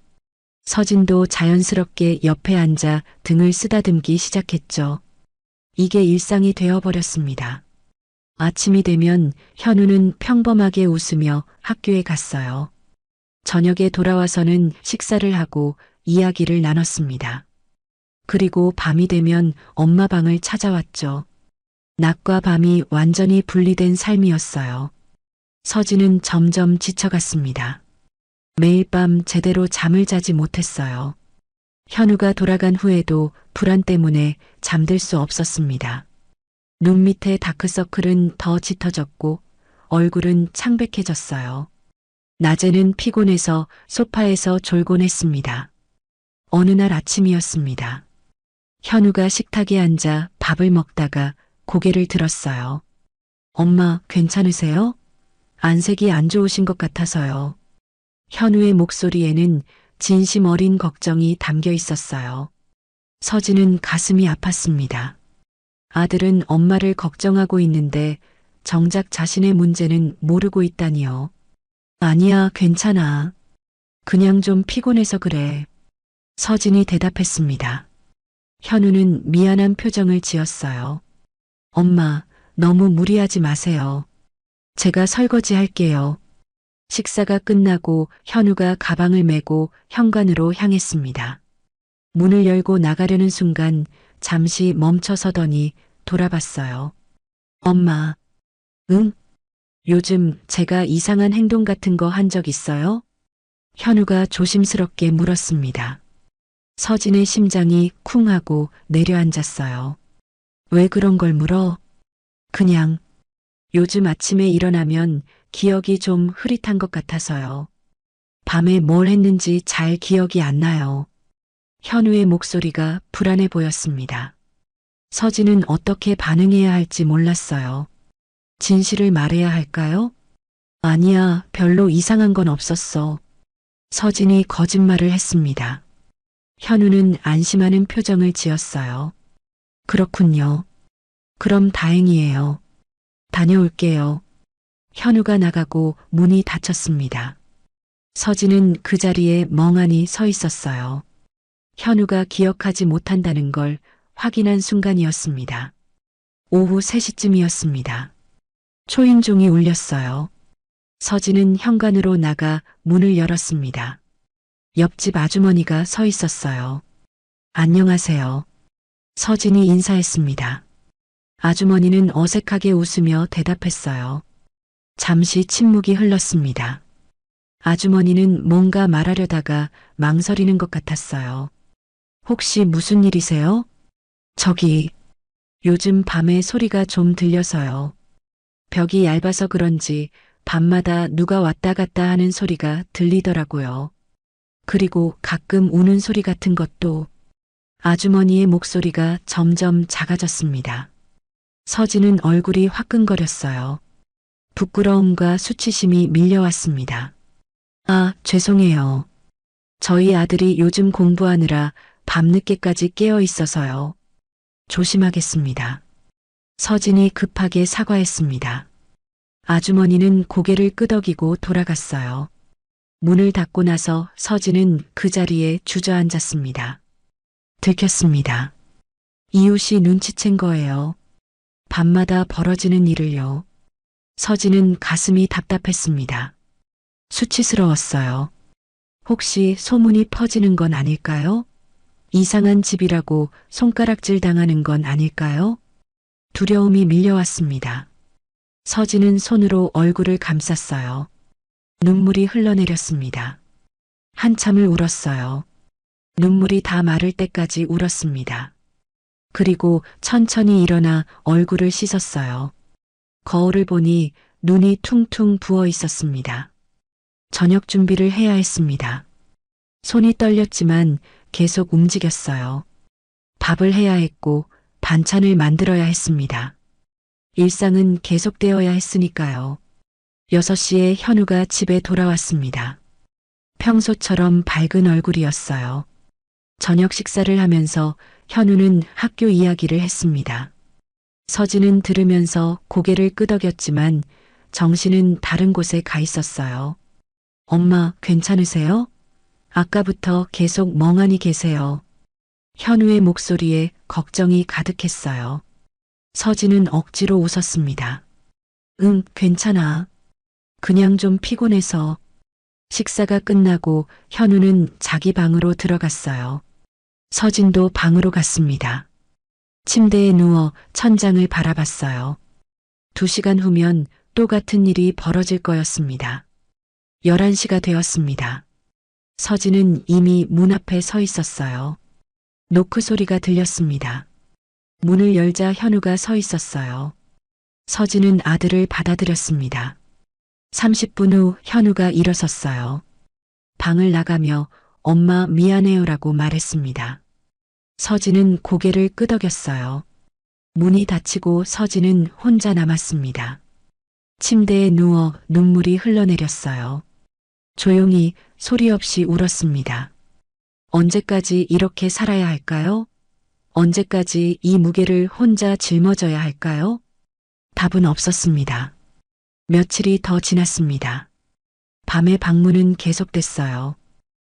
[SPEAKER 2] 서진도 자연스럽게 옆에 앉아 등을 쓰다듬기 시작했죠. 이게 일상이 되어버렸습니다. 아침이 되면 현우는 평범하게 웃으며 학교에 갔어요. 저녁에 돌아와서는 식사를 하고 이야기를 나눴습니다. 그리고 밤이 되면 엄마 방을 찾아왔죠. 낮과 밤이 완전히 분리된 삶이었어요. 서진은 점점 지쳐갔습니다. 매일 밤 제대로 잠을 자지 못했어요. 현우가 돌아간 후에도 불안 때문에 잠들 수 없었습니다. 눈 밑에 다크서클은 더 짙어졌고 얼굴은 창백해졌어요. 낮에는 피곤해서 소파에서 졸곤 했습니다. 어느 날 아침이었습니다. 현우가 식탁에 앉아 밥을 먹다가 고개를 들었어요. 엄마, 괜찮으세요? 안색이 안 좋으신 것 같아서요. 현우의 목소리에는 진심 어린 걱정이 담겨 있었어요. 서진은 가슴이 아팠습니다. 아들은 엄마를 걱정하고 있는데 정작 자신의 문제는 모르고 있다니요. 아니야, 괜찮아. 그냥 좀 피곤해서 그래. 서진이 대답했습니다. 현우는 미안한 표정을 지었어요. 엄마, 너무 무리하지 마세요. 제가 설거지 할게요. 식사가 끝나고 현우가 가방을 메고 현관으로 향했습니다. 문을 열고 나가려는 순간 잠시 멈춰서더니 돌아봤어요. 엄마, 응? 요즘 제가 이상한 행동 같은 거 한 적 있어요? 현우가 조심스럽게 물었습니다. 서진의 심장이 쿵 하고 내려앉았어요. 왜 그런 걸 물어? 그냥 요즘 아침에 일어나면 기억이 좀 흐릿한 것 같아서요. 밤에 뭘 했는지 잘 기억이 안 나요. 현우의 목소리가 불안해 보였습니다. 서진은 어떻게 반응해야 할지 몰랐어요. 진실을 말해야 할까요? 아니야, 별로 이상한 건 없었어. 서진이 거짓말을 했습니다. 현우는 안심하는 표정을 지었어요. 그렇군요. 그럼 다행이에요. 다녀올게요. 현우가 나가고 문이 닫혔습니다. 서진은 그 자리에 멍하니 서 있었어요. 현우가 기억하지 못한다는 걸 확인한 순간이었습니다. 오후 3시쯤이었습니다. 초인종이 울렸어요. 서진은 현관으로 나가 문을 열었습니다. 옆집 아주머니가 서 있었어요. 안녕하세요. 서진이 인사했습니다. 아주머니는 어색하게 웃으며 대답했어요. 잠시 침묵이 흘렀습니다. 아주머니는 뭔가 말하려다가 망설이는 것 같았어요. 혹시 무슨 일이세요? 저기, 요즘 밤에 소리가 좀 들려서요. 벽이 얇아서 그런지 밤마다 누가 왔다 갔다 하는 소리가 들리더라고요. 그리고 가끔 우는 소리 같은 것도. 아주머니의 목소리가 점점 작아졌습니다. 서진은 얼굴이 화끈거렸어요. 부끄러움과 수치심이 밀려왔습니다. 아, 죄송해요. 저희 아들이 요즘 공부하느라 밤늦게까지 깨어 있어서요. 조심하겠습니다. 서진이 급하게 사과했습니다. 아주머니는 고개를 끄덕이고 돌아갔어요. 문을 닫고 나서 서진은 그 자리에 주저앉았습니다. 들켰습니다. 이웃이 눈치챈 거예요. 밤마다 벌어지는 일을요. 서진은 가슴이 답답했습니다. 수치스러웠어요. 혹시 소문이 퍼지는 건 아닐까요? 이상한 집이라고 손가락질 당하는 건 아닐까요? 두려움이 밀려왔습니다. 서진은 손으로 얼굴을 감쌌어요. 눈물이 흘러내렸습니다. 한참을 울었어요. 눈물이 다 마를 때까지 울었습니다. 그리고 천천히 일어나 얼굴을 씻었어요. 거울을 보니 눈이 퉁퉁 부어 있었습니다. 저녁 준비를 해야 했습니다. 손이 떨렸지만 계속 움직였어요. 밥을 해야 했고 반찬을 만들어야 했습니다. 일상은 계속되어야 했으니까요. 6시에 현우가 집에 돌아왔습니다. 평소처럼 밝은 얼굴이었어요. 저녁 식사를 하면서 현우는 학교 이야기를 했습니다. 서진은 들으면서 고개를 끄덕였지만 정신은 다른 곳에 가 있었어요. 엄마, 괜찮으세요? 아까부터 계속 멍하니 계세요. 현우의 목소리에 걱정이 가득했어요. 서진은 억지로 웃었습니다. 응, 괜찮아. 그냥 좀 피곤해서. 식사가 끝나고 현우는 자기 방으로 들어갔어요. 서진도 방으로 갔습니다. 침대에 누워 천장을 바라봤어요. 2시간 후면 또 같은 일이 벌어질 거였습니다. 11시가 되었습니다. 서진은 이미 문 앞에 서 있었어요. 노크 소리가 들렸습니다. 문을 열자 현우가 서 있었어요. 서진은 아들을 받아들였습니다. 30분 후 현우가 일어섰어요. 방을 나가며 엄마 미안해요라고 말했습니다. 서진은 고개를 끄덕였어요. 문이 닫히고 서진은 혼자 남았습니다. 침대에 누워 눈물이 흘러내렸어요. 조용히 소리 없이 울었습니다. 언제까지 이렇게 살아야 할까요? 언제까지 이 무게를 혼자 짊어져야 할까요? 답은 없었습니다. 며칠이 더 지났습니다. 밤의 방문은 계속됐어요.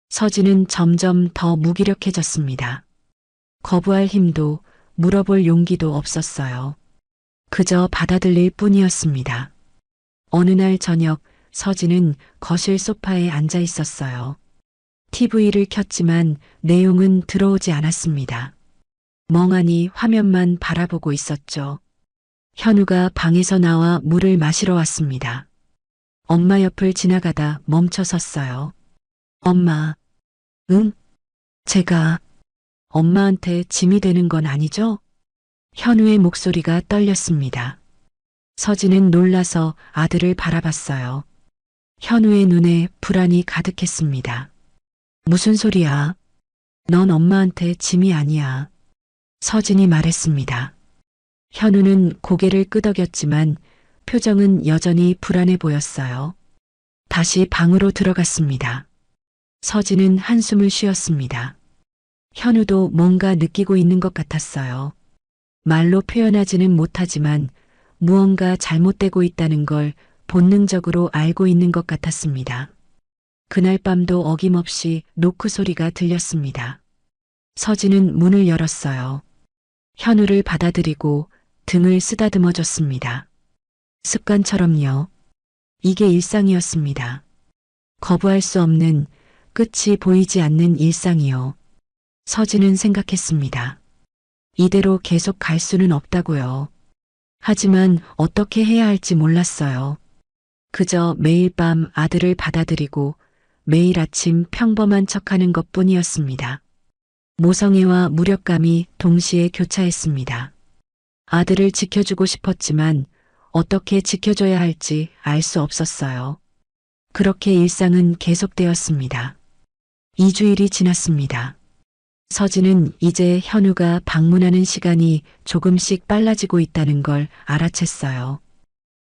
[SPEAKER 2] 서진은 점점 더 무기력해졌습니다. 거부할 힘도 물어볼 용기도 없었어요. 그저 받아들일 뿐이었습니다. 어느 날 저녁 서진은 거실 소파에 앉아 있었어요. TV를 켰지만 내용은 들어오지 않았습니다. 멍하니 화면만 바라보고 있었죠. 현우가 방에서 나와 물을 마시러 왔습니다. 엄마 옆을 지나가다 멈춰 섰어요. 엄마, 응? 제가 엄마한테 짐이 되는 건 아니죠? 현우의 목소리가 떨렸습니다. 서진은 놀라서 아들을 바라봤어요. 현우의 눈에 불안이 가득했습니다. 무슨 소리야? 넌 엄마한테 짐이 아니야. 서진이 말했습니다. 현우는 고개를 끄덕였지만 표정은 여전히 불안해 보였어요. 다시 방으로 들어갔습니다. 서진은 한숨을 쉬었습니다. 현우도 뭔가 느끼고 있는 것 같았어요. 말로 표현하지는 못하지만 무언가 잘못되고 있다는 걸 본능적으로 알고 있는 것 같았습니다. 그날 밤도 어김없이 노크 소리가 들렸습니다. 서진은 문을 열었어요. 현우를 받아들이고 등을 쓰다듬어 줬습니다. 습관처럼요. 이게 일상이었습니다. 거부할 수 없는, 끝이 보이지 않는 일상이요. 서진은 생각했습니다. 이대로 계속 갈 수는 없다고요. 하지만 어떻게 해야 할지 몰랐어요. 그저 매일 밤 아들을 받아들이고 매일 아침 평범한 척하는 것뿐이었습니다. 모성애와 무력감이 동시에 교차했습니다. 아들을 지켜주고 싶었지만 어떻게 지켜줘야 할지 알 수 없었어요. 그렇게 일상은 계속되었습니다. 2주일이 지났습니다. 서진은 이제 현우가 방문하는 시간이 조금씩 빨라지고 있다는 걸 알아챘어요.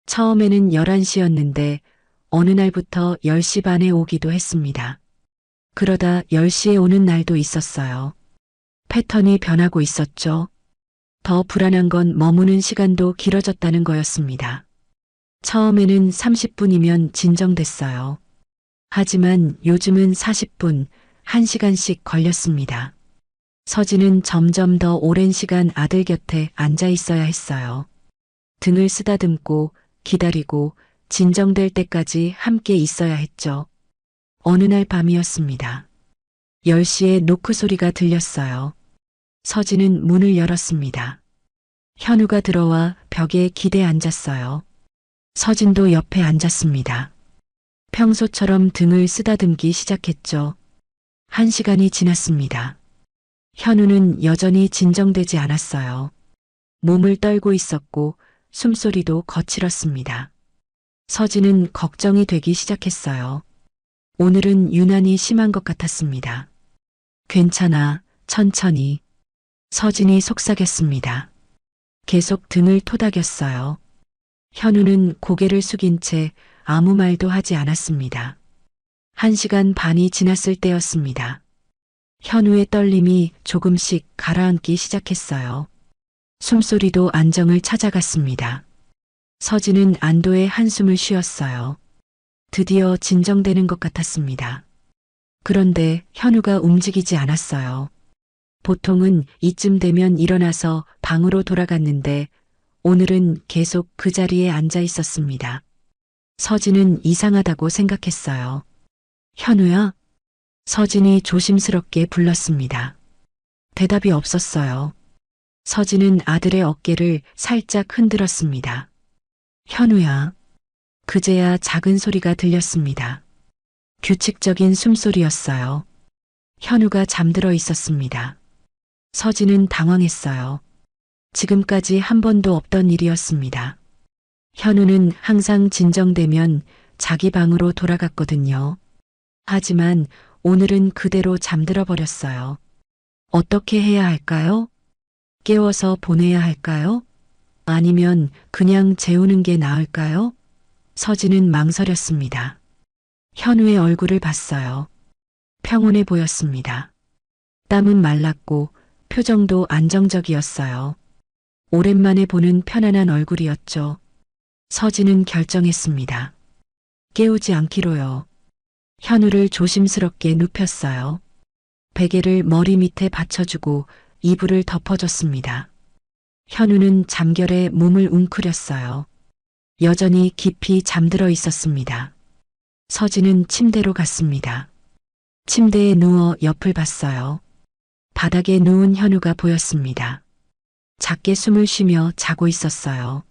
[SPEAKER 2] 처음에는 11시였는데 어느 날부터 10시 반에 오기도 했습니다. 그러다 10시에 오는 날도 있었어요. 패턴이 변하고 있었죠. 더 불안한 건 머무는 시간도 길어졌다는 거였습니다. 처음에는 30분이면 진정됐어요. 하지만 요즘은 40분, 1시간씩 걸렸습니다. 서진은 점점 더 오랜 시간 아들 곁에 앉아 있어야 했어요. 등을 쓰다듬고 기다리고 진정될 때까지 함께 있어야 했죠. 어느 날 밤이었습니다. 10시에 노크 소리가 들렸어요. 서진은 문을 열었습니다. 현우가 들어와 벽에 기대 앉았어요. 서진도 옆에 앉았습니다. 평소처럼 등을 쓰다듬기 시작했죠. 1시간이 지났습니다. 현우는 여전히 진정되지 않았어요. 몸을 떨고 있었고 숨소리도 거칠었습니다. 서진은 걱정이 되기 시작했어요. 오늘은 유난히 심한 것 같았습니다. 괜찮아, 천천히. 서진이 속삭였습니다. 계속 등을 토닥였어요. 현우는 고개를 숙인 채 아무 말도 하지 않았습니다. 1시간 반이 지났을 때였습니다. 현우의 떨림이 조금씩 가라앉기 시작했어요. 숨소리도 안정을 찾아갔습니다. 서진은 안도의 한숨을 쉬었어요. 드디어 진정되는 것 같았습니다. 그런데 현우가 움직이지 않았어요. 보통은 이쯤 되면 일어나서 방으로 돌아갔는데 오늘은 계속 그 자리에 앉아 있었습니다. 서진은 이상하다고 생각했어요. 현우야? 서진이 조심스럽게 불렀습니다. 대답이 없었어요. 서진은 아들의 어깨를 살짝 흔들었습니다. 현우야. 그제야 작은 소리가 들렸습니다. 규칙적인 숨소리였어요. 현우가 잠들어 있었습니다. 서진은 당황했어요. 지금까지 한 번도 없던 일이었습니다. 현우는 항상 진정되면 자기 방으로 돌아갔거든요. 하지만 오늘은 그대로 잠들어 버렸어요. 어떻게 해야 할까요? 깨워서 보내야 할까요? 아니면 그냥 재우는 게 나을까요? 서진은 망설였습니다. 현우의 얼굴을 봤어요. 평온해 보였습니다. 땀은 말랐고 표정도 안정적이었어요. 오랜만에 보는 편안한 얼굴이었죠. 서진은 결정했습니다. 깨우지 않기로요. 현우를 조심스럽게 눕혔어요. 베개를 머리 밑에 받쳐주고 이불을 덮어줬습니다. 현우는 잠결에 몸을 웅크렸어요. 여전히 깊이 잠들어 있었습니다. 서진은 침대로 갔습니다. 침대에 누워 옆을 봤어요. 바닥에 누운 현우가 보였습니다. 작게 숨을 쉬며 자고 있었어요.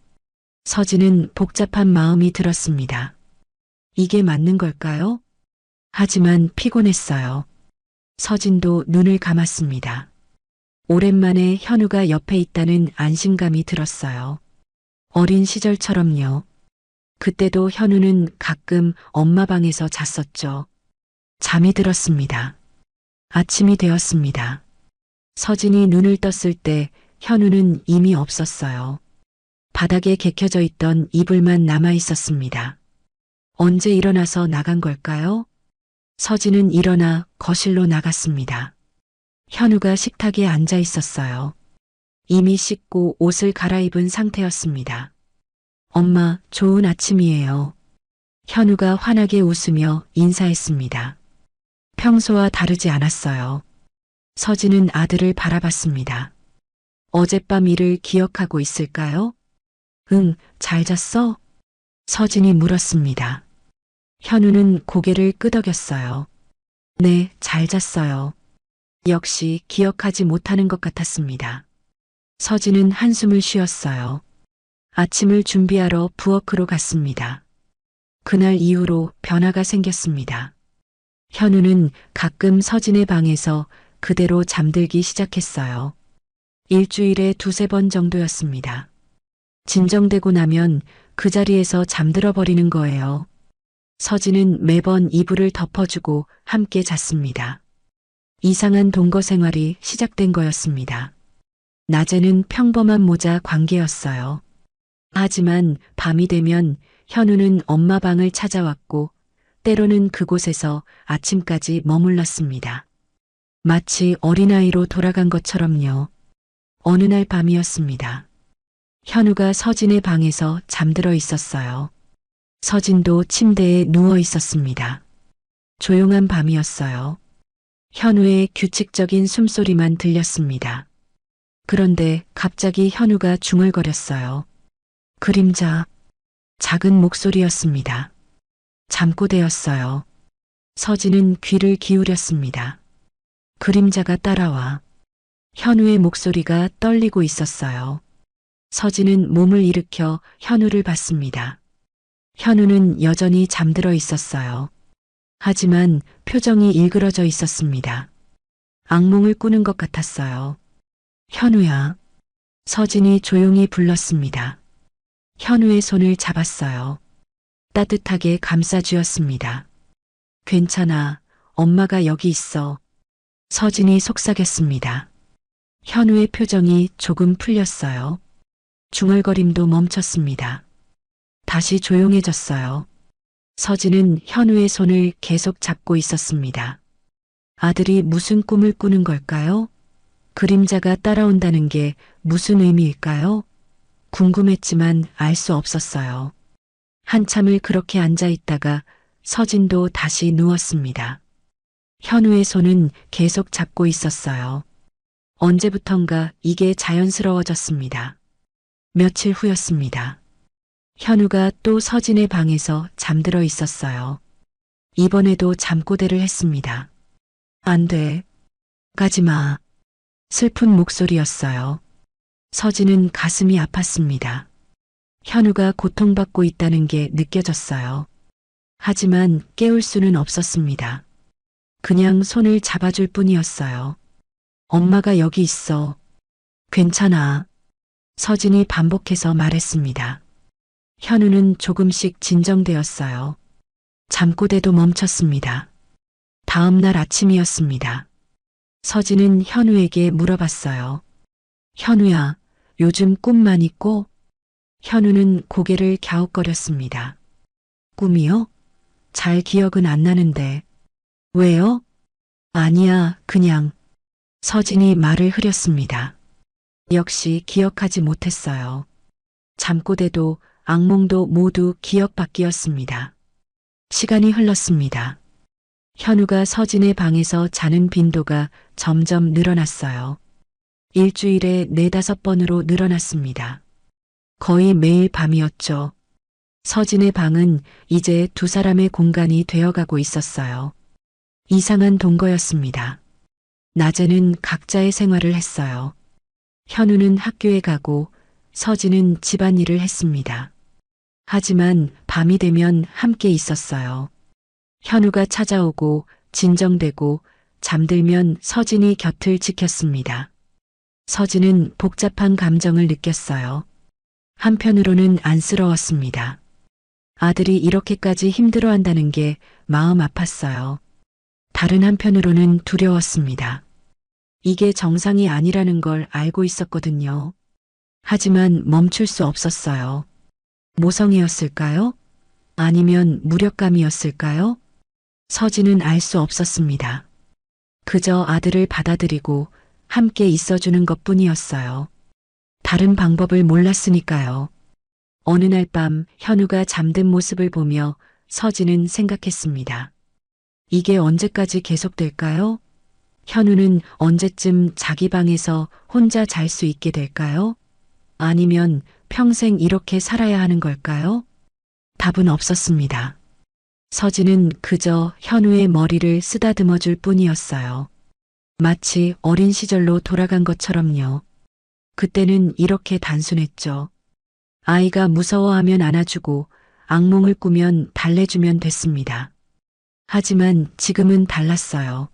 [SPEAKER 2] 서진은 복잡한 마음이 들었습니다. 이게 맞는 걸까요? 하지만 피곤했어요. 서진도 눈을 감았습니다. 오랜만에 현우가 옆에 있다는 안심감이 들었어요. 어린 시절처럼요. 그때도 현우는 가끔 엄마 방에서 잤었죠. 잠이 들었습니다. 아침이 되었습니다. 서진이 눈을 떴을 때 현우는 이미 없었어요. 바닥에 개켜져 있던 이불만 남아 있었습니다. 언제 일어나서 나간 걸까요? 서진은 일어나 거실로 나갔습니다. 현우가 식탁에 앉아 있었어요. 이미 씻고 옷을 갈아입은 상태였습니다. 엄마, 좋은 아침이에요. 현우가 환하게 웃으며 인사했습니다. 평소와 다르지 않았어요. 서진은 아들을 바라봤습니다. 어젯밤 일을 기억하고 있을까요? 응, 잘 잤어? 서진이 물었습니다. 현우는 고개를 끄덕였어요. 네, 잘 잤어요. 역시 기억하지 못하는 것 같았습니다. 서진은 한숨을 쉬었어요. 아침을 준비하러 부엌으로 갔습니다. 그날 이후로 변화가 생겼습니다. 현우는 가끔 서진의 방에서 그대로 잠들기 시작했어요. 일주일에 두세 번 정도였습니다. 진정되고 나면 그 자리에서 잠들어 버리는 거예요. 서진은 매번 이불을 덮어주고 함께 잤습니다. 이상한 동거 생활이 시작된 거였습니다. 낮에는 평범한 모자 관계였어요. 하지만 밤이 되면 현우는 엄마 방을 찾아왔고 때로는 그곳에서 아침까지 머물렀습니다. 마치 어린아이로 돌아간 것처럼요. 어느 날 밤이었습니다. 현우가 서진의 방에서 잠들어 있었어요. 서진도 침대에 누워 있었습니다. 조용한 밤이었어요. 현우의 규칙적인 숨소리만 들렸습니다. 그런데 갑자기 현우가 중얼거렸어요. 그림자. 작은 목소리였습니다. 잠꼬대였어요. 서진은 귀를 기울였습니다. 그림자가 따라와. 현우의 목소리가 떨리고 있었어요. 서진은 몸을 일으켜 현우를 봤습니다. 현우는 여전히 잠들어 있었어요. 하지만 표정이 일그러져 있었습니다. 악몽을 꾸는 것 같았어요. 현우야. 서진이 조용히 불렀습니다. 현우의 손을 잡았어요. 따뜻하게 감싸주었습니다. 괜찮아. 엄마가 여기 있어. 서진이 속삭였습니다. 현우의 표정이 조금 풀렸어요. 중얼거림도 멈췄습니다. 다시 조용해졌어요. 서진은 현우의 손을 계속 잡고 있었습니다. 아들이 무슨 꿈을 꾸는 걸까요? 그림자가 따라온다는 게 무슨 의미일까요? 궁금했지만 알 수 없었어요. 한참을 그렇게 앉아 있다가 서진도 다시 누웠습니다. 현우의 손은 계속 잡고 있었어요. 언제부턴가 이게 자연스러워졌습니다. 며칠 후였습니다. 현우가 또 서진의 방에서 잠들어 있었어요. 이번에도 잠꼬대를 했습니다. 안 돼. 가지 마. 슬픈 목소리였어요. 서진은 가슴이 아팠습니다. 현우가 고통받고 있다는 게 느껴졌어요. 하지만 깨울 수는 없었습니다. 그냥 손을 잡아줄 뿐이었어요. 엄마가 여기 있어. 괜찮아. 서진이 반복해서 말했습니다. 현우는 조금씩 진정되었어요. 잠꼬대도 멈췄습니다. 다음 날 아침이었습니다. 서진은 현우에게 물어봤어요. 현우야, 요즘 꿈 많이 꿔? 현우는 고개를 갸웃거렸습니다. 꿈이요? 잘 기억은 안 나는데. 왜요? 아니야, 그냥. 서진이 말을 흐렸습니다. 역시 기억하지 못했어요. 잠꼬대도 악몽도 모두 기억 밖이었습니다. 시간이 흘렀습니다. 현우가 서진의 방에서 자는 빈도가 점점 늘어났어요. 일주일에 4~5번으로 늘어났습니다. 거의 매일 밤이었죠. 서진의 방은 이제 두 사람의 공간이 되어가고 있었어요. 이상한 동거였습니다. 낮에는 각자의 생활을 했어요. 현우는 학교에 가고 서진은 집안일을 했습니다. 하지만 밤이 되면 함께 있었어요. 현우가 찾아오고 진정되고 잠들면 서진이 곁을 지켰습니다. 서진은 복잡한 감정을 느꼈어요. 한편으로는 안쓰러웠습니다. 아들이 이렇게까지 힘들어한다는 게 마음 아팠어요. 다른 한편으로는 두려웠습니다. 이게 정상이 아니라는 걸 알고 있었거든요. 하지만 멈출 수 없었어요. 모성애였을까요? 아니면 무력감이었을까요? 서진은 알 수 없었습니다. 그저 아들을 받아들이고 함께 있어주는 것뿐이었어요. 다른 방법을 몰랐으니까요. 어느 날 밤 현우가 잠든 모습을 보며 서진은 생각했습니다. 이게 언제까지 계속될까요? 현우는 언제쯤 자기 방에서 혼자 잘 수 있게 될까요? 아니면 평생 이렇게 살아야 하는 걸까요? 답은 없었습니다. 서진은 그저 현우의 머리를 쓰다듬어 줄 뿐이었어요. 마치 어린 시절로 돌아간 것처럼요. 그때는 이렇게 단순했죠. 아이가 무서워하면 안아주고 악몽을 꾸면 달래주면 됐습니다. 하지만 지금은 달랐어요.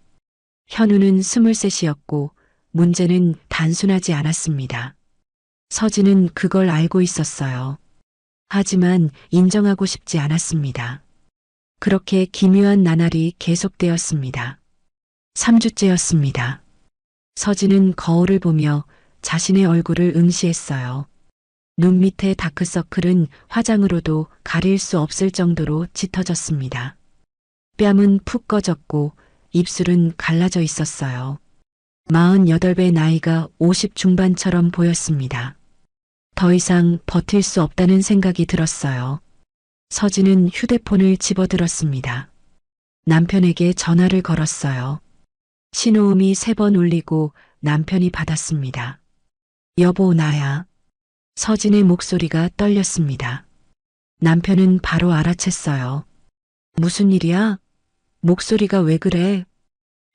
[SPEAKER 2] 현우는 23이었고 문제는 단순하지 않았습니다. 서진은 그걸 알고 있었어요. 하지만 인정하고 싶지 않았습니다. 그렇게 기묘한 나날이 계속되었습니다. 3주째였습니다. 서진은 거울을 보며 자신의 얼굴을 응시했어요. 눈 밑의 다크서클은 화장으로도 가릴 수 없을 정도로 짙어졌습니다. 뺨은 푹 꺼졌고 입술은 갈라져 있었어요. 48의 나이가 50 중반처럼 보였습니다. 더 이상 버틸 수 없다는 생각이 들었어요. 서진은 휴대폰을 집어들었습니다. 남편에게 전화를 걸었어요. 신호음이 3번 울리고 남편이 받았습니다. 여보, 나야. 서진의 목소리가 떨렸습니다. 남편은 바로 알아챘어요. 무슨 일이야? 목소리가 왜 그래?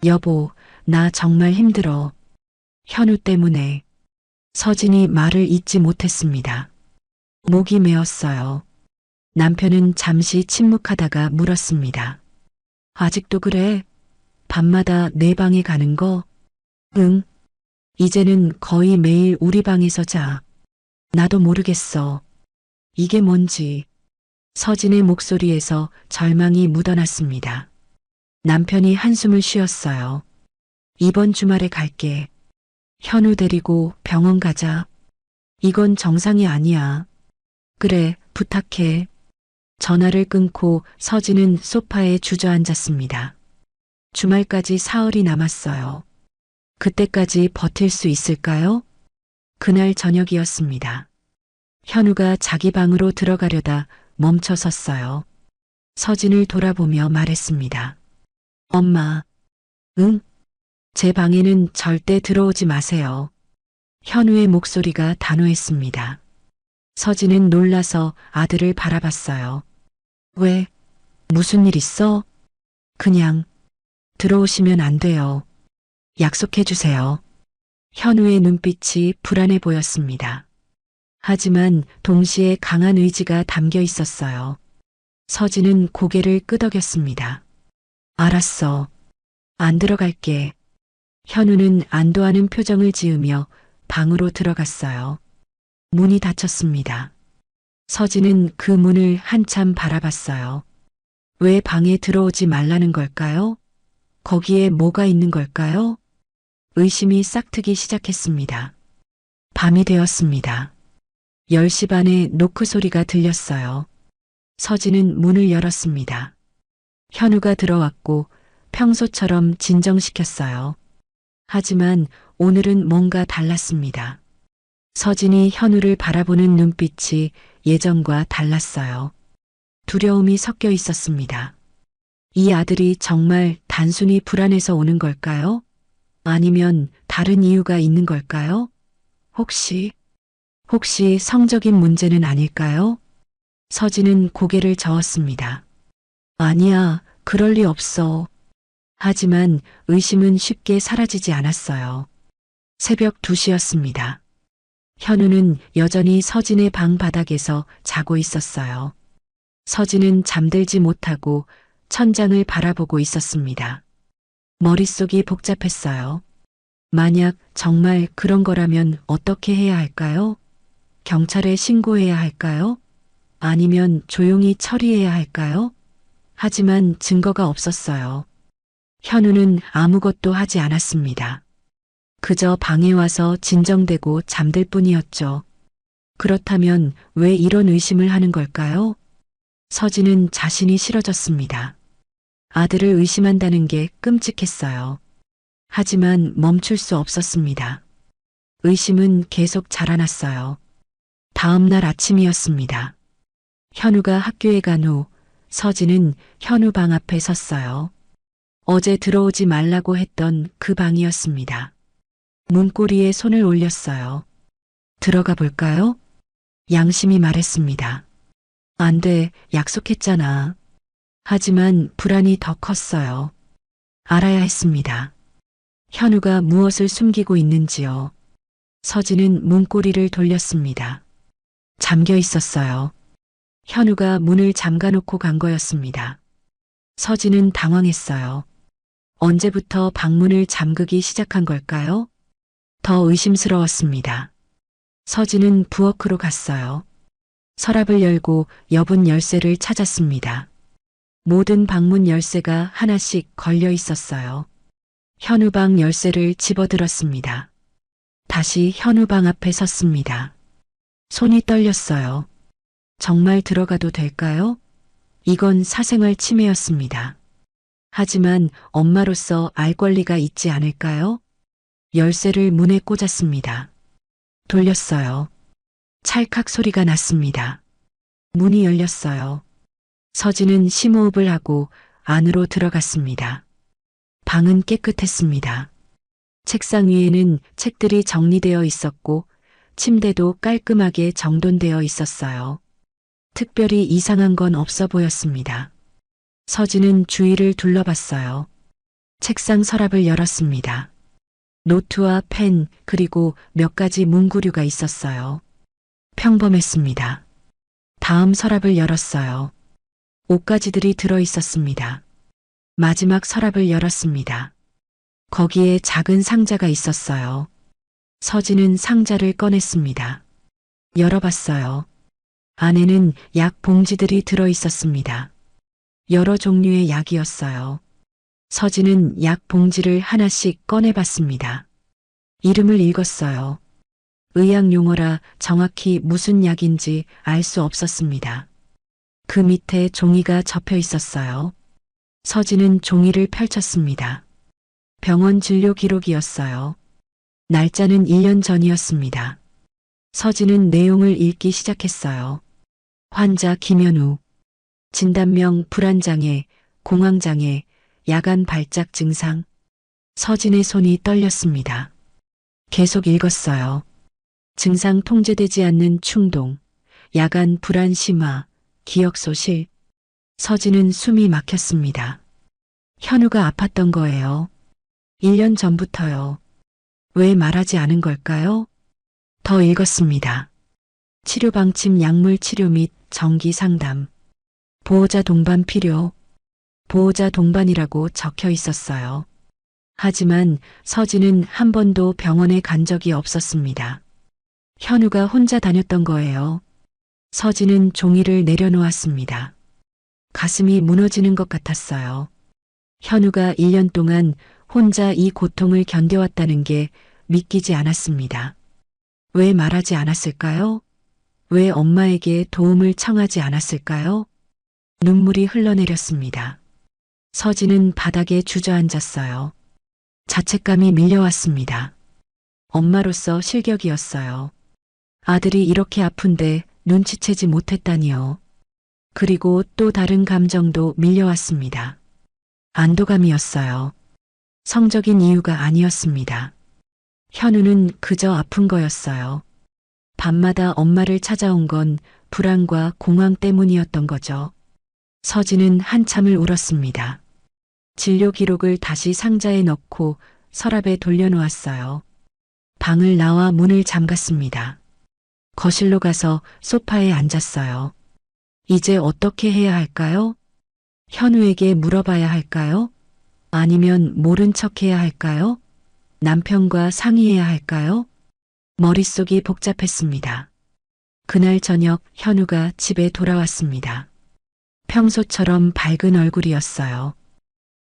[SPEAKER 2] 여보, 나 정말 힘들어. 현우 때문에. 서진이 말을 잇지 못했습니다. 목이 메었어요. 남편은 잠시 침묵하다가 물었습니다. 아직도 그래? 밤마다 내 방에 가는 거? 응. 이제는 거의 매일 우리 방에서 자. 나도 모르겠어. 이게 뭔지. 서진의 목소리에서 절망이 묻어났습니다. 남편이 한숨을 쉬었어요. 이번 주말에 갈게. 현우 데리고 병원 가자. 이건 정상이 아니야. 그래, 부탁해. 전화를 끊고 서진은 소파에 주저앉았습니다. 주말까지 사흘이 남았어요. 그때까지 버틸 수 있을까요? 그날 저녁이었습니다. 현우가 자기 방으로 들어가려다 멈춰 섰어요. 서진을 돌아보며 말했습니다. 엄마. 응? 제 방에는 절대 들어오지 마세요. 현우의 목소리가 단호했습니다. 서진은 놀라서 아들을 바라봤어요. 왜? 무슨 일 있어? 그냥 들어오시면 안 돼요. 약속해 주세요. 현우의 눈빛이 불안해 보였습니다. 하지만 동시에 강한 의지가 담겨 있었어요. 서진은 고개를 끄덕였습니다. 알았어. 안 들어갈게. 현우는 안도하는 표정을 지으며 방으로 들어갔어요. 문이 닫혔습니다. 서진은 그 문을 한참 바라봤어요. 왜 방에 들어오지 말라는 걸까요? 거기에 뭐가 있는 걸까요? 의심이 싹트기 시작했습니다. 밤이 되었습니다. 10시 반에 노크 소리가 들렸어요. 서진은 문을 열었습니다. 현우가 들어왔고 평소처럼 진정시켰어요. 하지만 오늘은 뭔가 달랐습니다. 서진이 현우를 바라보는 눈빛이 예전과 달랐어요. 두려움이 섞여 있었습니다. 이 아들이 정말 단순히 불안해서 오는 걸까요? 아니면 다른 이유가 있는 걸까요? 혹시 성적인 문제는 아닐까요? 서진은 고개를 저었습니다. 아니야, 그럴 리 없어. 하지만 의심은 쉽게 사라지지 않았어요. 새벽 2시였습니다. 현우는 여전히 서진의 방 바닥에서 자고 있었어요. 서진은 잠들지 못하고 천장을 바라보고 있었습니다. 머릿속이 복잡했어요. 만약 정말 그런 거라면 어떻게 해야 할까요? 경찰에 신고해야 할까요? 아니면 조용히 처리해야 할까요? 하지만 증거가 없었어요. 현우는 아무것도 하지 않았습니다. 그저 방에 와서 진정되고 잠들 뿐이었죠. 그렇다면 왜 이런 의심을 하는 걸까요? 서진은 자신이 싫어졌습니다. 아들을 의심한다는 게 끔찍했어요. 하지만 멈출 수 없었습니다. 의심은 계속 자라났어요. 다음 날 아침이었습니다. 현우가 학교에 간 후 서진은 현우 방 앞에 섰어요. 어제 들어오지 말라고 했던 그 방이었습니다. 문고리에 손을 올렸어요. 들어가 볼까요? 양심이 말했습니다. 안 돼, 약속했잖아. 하지만 불안이 더 컸어요. 알아야 했습니다. 현우가 무엇을 숨기고 있는지요. 서진은 문고리를 돌렸습니다. 잠겨 있었어요. 현우가 문을 잠가놓고 간 거였습니다. 서진은 당황했어요. 언제부터 방문을 잠그기 시작한 걸까요? 더 의심스러웠습니다. 서진은 부엌으로 갔어요. 서랍을 열고 여분 열쇠를 찾았습니다. 모든 방문 열쇠가 하나씩 걸려 있었어요. 현우 방 열쇠를 집어들었습니다. 다시 현우 방 앞에 섰습니다. 손이 떨렸어요. 정말 들어가도 될까요? 이건 사생활 침해였습니다. 하지만 엄마로서 알 권리가 있지 않을까요? 열쇠를 문에 꽂았습니다. 돌렸어요. 찰칵 소리가 났습니다. 문이 열렸어요. 서진은 심호흡을 하고 안으로 들어갔습니다. 방은 깨끗했습니다. 책상 위에는 책들이 정리되어 있었고 침대도 깔끔하게 정돈되어 있었어요. 특별히 이상한 건 없어 보였습니다. 서진은 주위를 둘러봤어요. 책상 서랍을 열었습니다. 노트와 펜 그리고 몇 가지 문구류가 있었어요. 평범했습니다. 다음 서랍을 열었어요. 옷가지들이 들어 있었습니다. 마지막 서랍을 열었습니다. 거기에 작은 상자가 있었어요. 서진은 상자를 꺼냈습니다. 열어봤어요. 안에는 약 봉지들이 들어 있었습니다. 여러 종류의 약이었어요. 서진은 약 봉지를 하나씩 꺼내봤습니다. 이름을 읽었어요. 의학 용어라 정확히 무슨 약인지 알 수 없었습니다. 그 밑에 종이가 접혀 있었어요. 서진은 종이를 펼쳤습니다. 병원 진료 기록이었어요. 날짜는 1년 전이었습니다. 서진은 내용을 읽기 시작했어요. 환자 김현우. 진단명 불안장애, 공황장애, 야간 발작 증상. 서진의 손이 떨렸습니다. 계속 읽었어요. 증상 통제되지 않는 충동, 야간 불안 심화, 기억 소실. 서진은 숨이 막혔습니다. 현우가 아팠던 거예요. 1년 전부터요. 왜 말하지 않은 걸까요? 더 읽었습니다. 치료 방침 약물 치료 및 정기 상담. 보호자 동반 필요, 보호자 동반이라고 적혀 있었어요. 하지만 서진은 한 번도 병원에 간 적이 없었습니다. 현우가 혼자 다녔던 거예요. 서진은 종이를 내려놓았습니다. 가슴이 무너지는 것 같았어요. 현우가 1년 동안 혼자 이 고통을 견뎌왔다는 게 믿기지 않았습니다. 왜 말하지 않았을까요? 왜 엄마에게 도움을 청하지 않았을까요? 눈물이 흘러내렸습니다. 서진은 바닥에 주저앉았어요. 자책감이 밀려왔습니다. 엄마로서 실격이었어요. 아들이 이렇게 아픈데 눈치채지 못했다니요. 그리고 또 다른 감정도 밀려왔습니다. 안도감이었어요. 성적인 이유가 아니었습니다. 현우는 그저 아픈 거였어요. 밤마다 엄마를 찾아온 건 불안과 공황 때문이었던 거죠. 서진은 한참을 울었습니다. 진료 기록을 다시 상자에 넣고 서랍에 돌려놓았어요. 방을 나와 문을 잠갔습니다. 거실로 가서 소파에 앉았어요. 이제 어떻게 해야 할까요? 현우에게 물어봐야 할까요? 아니면 모른 척 해야 할까요? 남편과 상의해야 할까요? 머릿속이 복잡했습니다. 그날 저녁 현우가 집에 돌아왔습니다. 평소처럼 밝은 얼굴이었어요.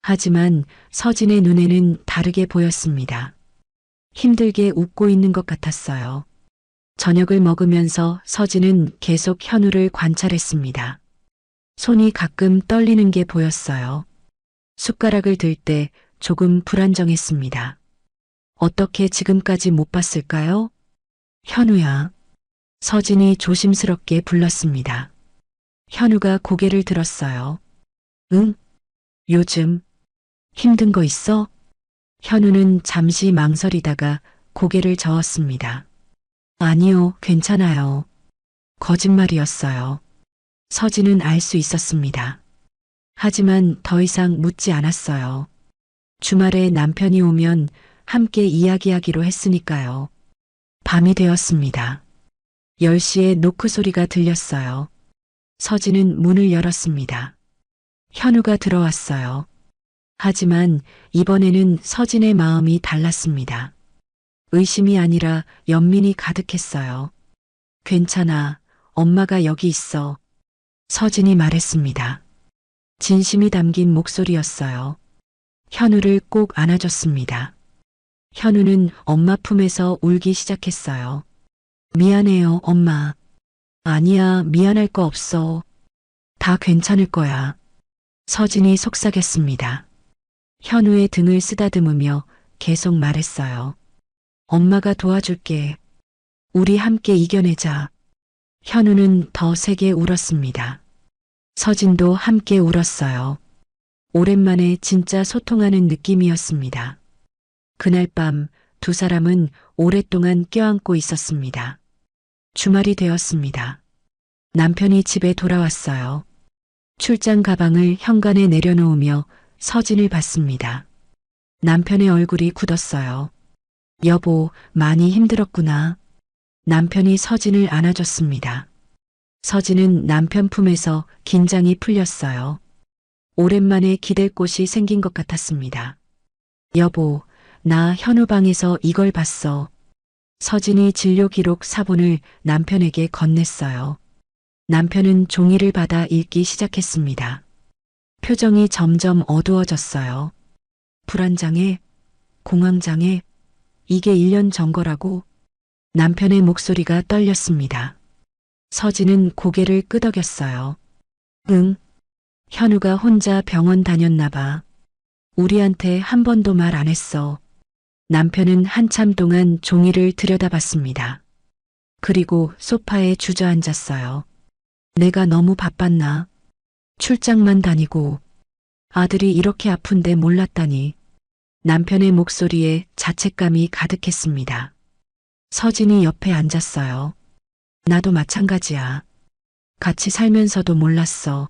[SPEAKER 2] 하지만 서진의 눈에는 다르게 보였습니다. 힘들게 웃고 있는 것 같았어요. 저녁을 먹으면서 서진은 계속 현우를 관찰했습니다. 손이 가끔 떨리는 게 보였어요. 숟가락을 들 때 조금 불안정했습니다. 어떻게 지금까지 못 봤을까요? 현우야. 서진이 조심스럽게 불렀습니다. 현우가 고개를 들었어요. 응? 요즘 힘든 거 있어? 현우는 잠시 망설이다가 고개를 저었습니다. 아니요, 괜찮아요. 거짓말이었어요. 서진은 알 수 있었습니다. 하지만 더 이상 묻지 않았어요. 주말에 남편이 오면 함께 이야기하기로 했으니까요. 밤이 되었습니다. 10시에 노크 소리가 들렸어요. 서진은 문을 열었습니다. 현우가 들어왔어요. 하지만 이번에는 서진의 마음이 달랐습니다. 의심이 아니라 연민이 가득했어요. 괜찮아, 엄마가 여기 있어. 서진이 말했습니다. 진심이 담긴 목소리였어요. 현우를 꼭 안아줬습니다. 현우는 엄마 품에서 울기 시작했어요. 미안해요, 엄마. 아니야, 미안할 거 없어. 다 괜찮을 거야. 서진이 속삭였습니다. 현우의 등을 쓰다듬으며 계속 말했어요. 엄마가 도와줄게. 우리 함께 이겨내자. 현우는 더 세게 울었습니다. 서진도 함께 울었어요. 오랜만에 진짜 소통하는 느낌이었습니다. 그날 밤 두 사람은 오랫동안 껴안고 있었습니다. 주말이 되었습니다. 남편이 집에 돌아왔어요. 출장 가방을 현관에 내려놓으며 서진을 봤습니다. 남편의 얼굴이 굳었어요. 여보, 많이 힘들었구나. 남편이 서진을 안아줬습니다. 서진은 남편 품에서 긴장이 풀렸어요. 오랜만에 기댈 곳이 생긴 것 같았습니다. 여보, 나 현우 방에서 이걸 봤어. 서진이 진료 기록 사본을 남편에게 건넸어요. 남편은 종이를 받아 읽기 시작했습니다. 표정이 점점 어두워졌어요. 불안장애, 공황장애, 이게 1년 전 거라고. 남편의 목소리가 떨렸습니다. 서진은 고개를 끄덕였어요. 응. 현우가 혼자 병원 다녔나 봐. 우리한테 한 번도 말 안 했어. 남편은 한참 동안 종이를 들여다봤습니다. 그리고 소파에 주저앉았어요. 내가 너무 바빴나? 출장만 다니고 아들이 이렇게 아픈데 몰랐다니. 남편의 목소리에 자책감이 가득했습니다. 서진이 옆에 앉았어요. 나도 마찬가지야. 같이 살면서도 몰랐어.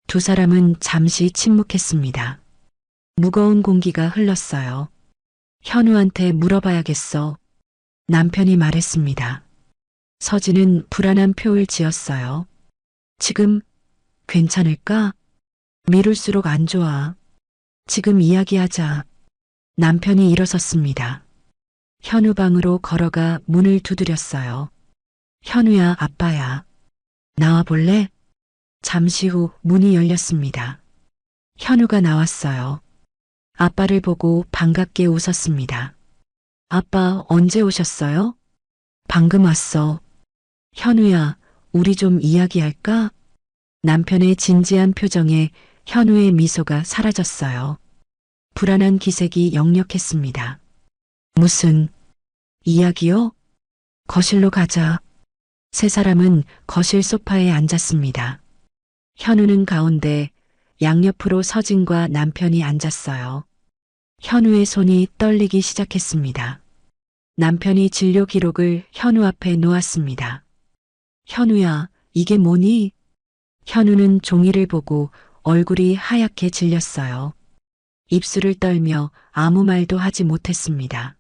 [SPEAKER 2] 두 사람은 잠시 침묵했습니다. 무거운 공기가 흘렀어요. 현우한테 물어봐야겠어. 남편이 말했습니다. 서진은 불안한 표를 지었어요. 지금 괜찮을까? 미룰수록 안 좋아. 지금 이야기하자. 남편이 일어섰습니다. 현우 방으로 걸어가 문을 두드렸어요. 현우야, 아빠야. 나와 볼래? 잠시 후 문이 열렸습니다. 현우가 나왔어요. 아빠를 보고 반갑게 웃었습니다. 아빠 언제 오셨어요? 방금 왔어. 현우야, 우리 좀 이야기할까? 남편의 진지한 표정에 현우의 미소가 사라졌어요. 불안한 기색이 역력했습니다. 무슨 이야기요? 거실로 가자. 세 사람은 거실 소파에 앉았습니다. 현우는 가운데, 양옆으로 서진과 남편이 앉았어요. 현우의 손이 떨리기 시작했습니다. 남편이 진료 기록을 현우 앞에 놓았습니다. 현우야, 이게 뭐니? 현우는 종이를 보고 얼굴이 하얗게 질렸어요. 입술을 떨며 아무 말도 하지 못했습니다.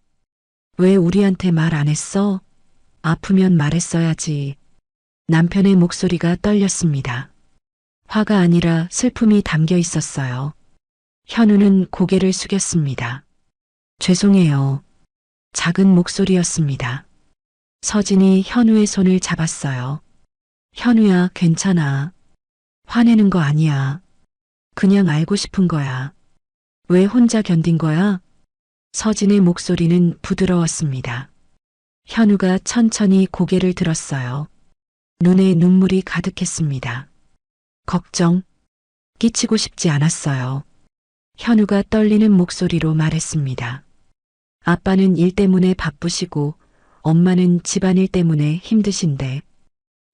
[SPEAKER 2] 왜 우리한테 말 안 했어? 아프면 말했어야지. 남편의 목소리가 떨렸습니다. 화가 아니라 슬픔이 담겨 있었어요. 현우는 고개를 숙였습니다. 죄송해요. 작은 목소리였습니다. 서진이 현우의 손을 잡았어요. 현우야, 괜찮아. 화내는 거 아니야. 그냥 알고 싶은 거야. 왜 혼자 견딘 거야? 서진의 목소리는 부드러웠습니다. 현우가 천천히 고개를 들었어요. 눈에 눈물이 가득했습니다. 걱정, 끼치고 싶지 않았어요. 현우가 떨리는 목소리로 말했습니다. 아빠는 일 때문에 바쁘시고 엄마는 집안일 때문에 힘드신데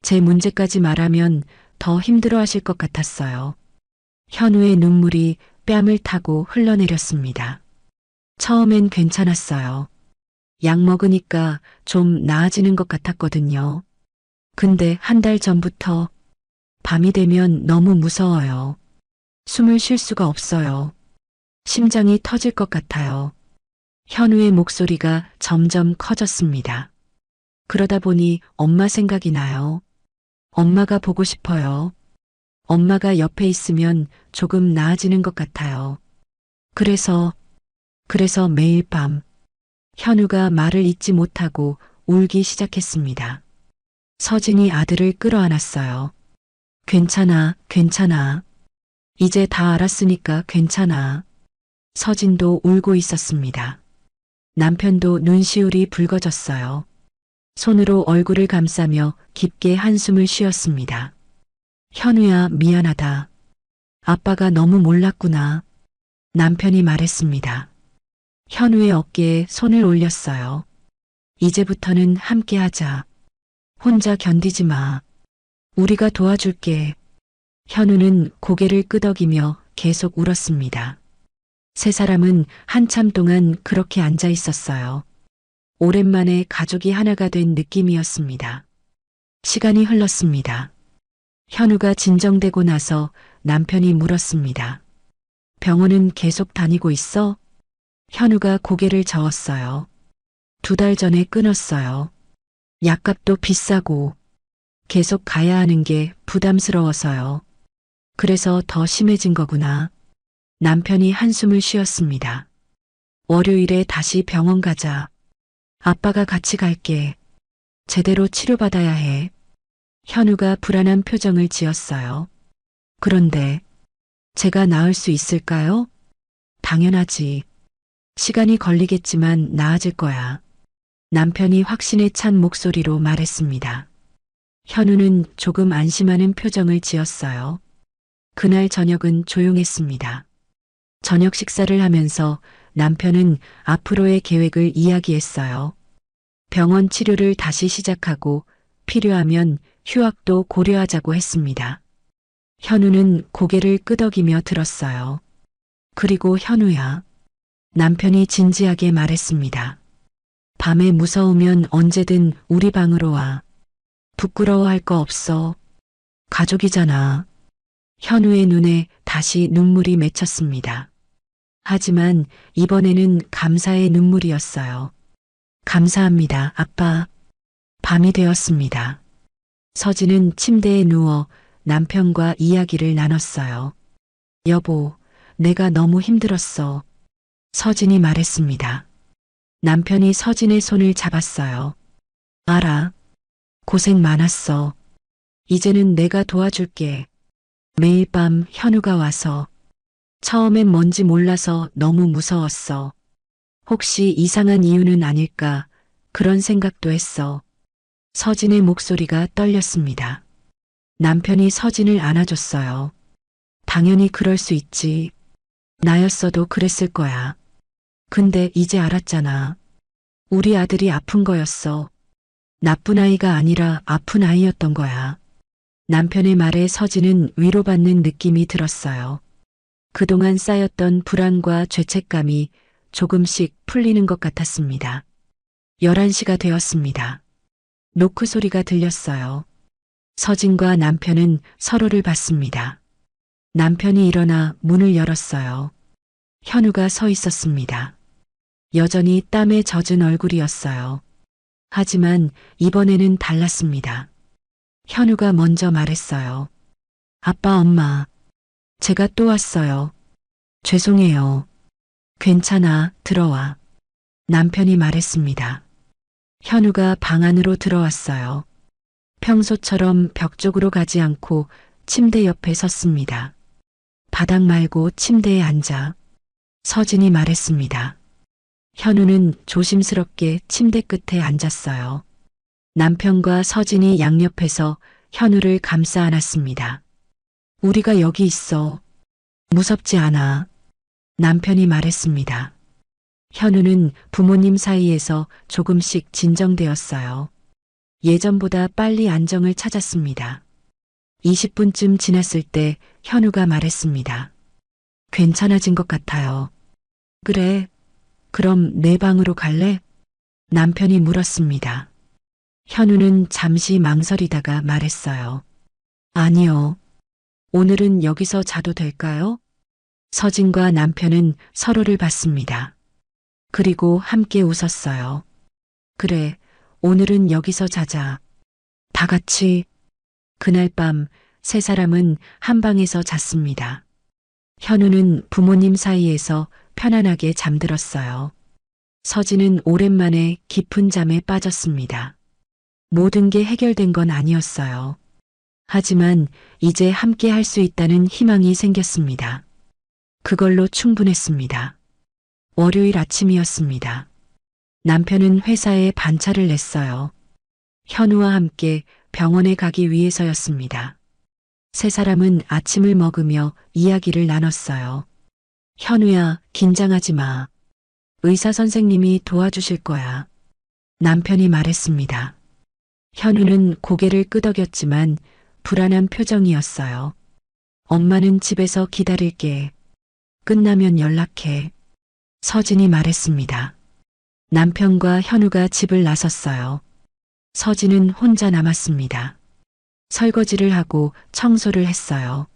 [SPEAKER 2] 제 문제까지 말하면 더 힘들어 하실 것 같았어요. 현우의 눈물이 뺨을 타고 흘러내렸습니다. 처음엔 괜찮았어요. 약 먹으니까 좀 나아지는 것 같았거든요. 근데 한 달 전부터 밤이 되면 너무 무서워요. 숨을 쉴 수가 없어요. 심장이 터질 것 같아요. 현우의 목소리가 점점 커졌습니다. 그러다 보니 엄마 생각이 나요. 엄마가 보고 싶어요. 엄마가 옆에 있으면 조금 나아지는 것 같아요. 그래서 매일 밤 현우가 말을 잇지 못하고 울기 시작했습니다. 서진이 아들을 끌어안았어요. 괜찮아, 괜찮아. 이제 다 알았으니까 괜찮아. 서진도 울고 있었습니다. 남편도 눈시울이 붉어졌어요. 손으로 얼굴을 감싸며 깊게 한숨을 쉬었습니다. 현우야, 미안하다. 아빠가 너무 몰랐구나. 남편이 말했습니다. 현우의 어깨에 손을 올렸어요. 이제부터는 함께하자. 혼자 견디지 마. 우리가 도와줄게. 현우는 고개를 끄덕이며 계속 울었습니다. 세 사람은 한참 동안 그렇게 앉아 있었어요. 오랜만에 가족이 하나가 된 느낌이었습니다. 시간이 흘렀습니다. 현우가 진정되고 나서 남편이 물었습니다. 병원은 계속 다니고 있어? 현우가 고개를 저었어요. 2달 전에 끊었어요. 약값도 비싸고 계속 가야 하는 게 부담스러워서요. 그래서 더 심해진 거구나. 남편이 한숨을 쉬었습니다. 월요일에 다시 병원 가자. 아빠가 같이 갈게. 제대로 치료받아야 해. 현우가 불안한 표정을 지었어요. 그런데 제가 나을 수 있을까요? 당연하지. 시간이 걸리겠지만 나아질 거야. 남편이 확신에 찬 목소리로 말했습니다. 현우는 조금 안심하는 표정을 지었어요. 그날 저녁은 조용했습니다. 저녁 식사를 하면서 남편은 앞으로의 계획을 이야기했어요. 병원 치료를 다시 시작하고 필요하면 휴학도 고려하자고 했습니다. 현우는 고개를 끄덕이며 들었어요. 그리고 현우야. 남편이 진지하게 말했습니다. 밤에 무서우면 언제든 우리 방으로 와. 부끄러워할 거 없어. 가족이잖아. 현우의 눈에 다시 눈물이 맺혔습니다. 하지만 이번에는 감사의 눈물이었어요. 감사합니다, 아빠. 밤이 되었습니다. 서진은 침대에 누워 남편과 이야기를 나눴어요. 여보, 내가 너무 힘들었어. 서진이 말했습니다. 남편이 서진의 손을 잡았어요. 알아. 고생 많았어. 이제는 내가 도와줄게. 매일 밤 현우가 와서 처음엔 뭔지 몰라서 너무 무서웠어. 혹시 이상한 이유는 아닐까 그런 생각도 했어. 서진의 목소리가 떨렸습니다. 남편이 서진을 안아줬어요. 당연히 그럴 수 있지. 나였어도 그랬을 거야. 근데 이제 알았잖아. 우리 아들이 아픈 거였어. 나쁜 아이가 아니라 아픈 아이였던 거야. 남편의 말에 서진은 위로받는 느낌이 들었어요. 그동안 쌓였던 불안과 죄책감이 조금씩 풀리는 것 같았습니다. 11시가 되었습니다. 노크 소리가 들렸어요. 서진과 남편은 서로를 봤습니다. 남편이 일어나 문을 열었어요. 현우가 서 있었습니다. 여전히 땀에 젖은 얼굴이었어요. 하지만 이번에는 달랐습니다. 현우가 먼저 말했어요. 아빠, 엄마, 제가 또 왔어요. 죄송해요. 괜찮아, 들어와. 남편이 말했습니다. 현우가 방 안으로 들어왔어요. 평소처럼 벽 쪽으로 가지 않고 침대 옆에 섰습니다. 바닥 말고 침대에 앉아. 서진이 말했습니다. 현우는 조심스럽게 침대 끝에 앉았어요. 남편과 서진이 양옆에서 현우를 감싸 안았습니다. 우리가 여기 있어. 무섭지 않아. 남편이 말했습니다. 현우는 부모님 사이에서 조금씩 진정되었어요. 예전보다 빨리 안정을 찾았습니다. 20분쯤 지났을 때 현우가 말했습니다. 괜찮아진 것 같아요. 그래, 그럼 내 방으로 갈래? 남편이 물었습니다. 현우는 잠시 망설이다가 말했어요. 아니요. 오늘은 여기서 자도 될까요? 서진과 남편은 서로를 봤습니다. 그리고 함께 웃었어요. 그래, 오늘은 여기서 자자. 다 같이. 그날 밤 세 사람은 한 방에서 잤습니다. 현우는 부모님 사이에서 편안하게 잠들었어요. 서진은 오랜만에 깊은 잠에 빠졌습니다. 모든 게 해결된 건 아니었어요. 하지만 이제 함께 할 수 있다는 희망이 생겼습니다. 그걸로 충분했습니다. 월요일 아침이었습니다. 남편은 회사에 반차를 냈어요. 현우와 함께 병원에 가기 위해서였습니다. 세 사람은 아침을 먹으며 이야기를 나눴어요. 현우야, 긴장하지 마. 의사 선생님이 도와주실 거야. 남편이 말했습니다. 현우는 고개를 끄덕였지만 불안한 표정이었어요. 엄마는 집에서 기다릴게. 끝나면 연락해. 서진이 말했습니다. 남편과 현우가 집을 나섰어요. 서진은 혼자 남았습니다. 설거지를 하고 청소를 했어요.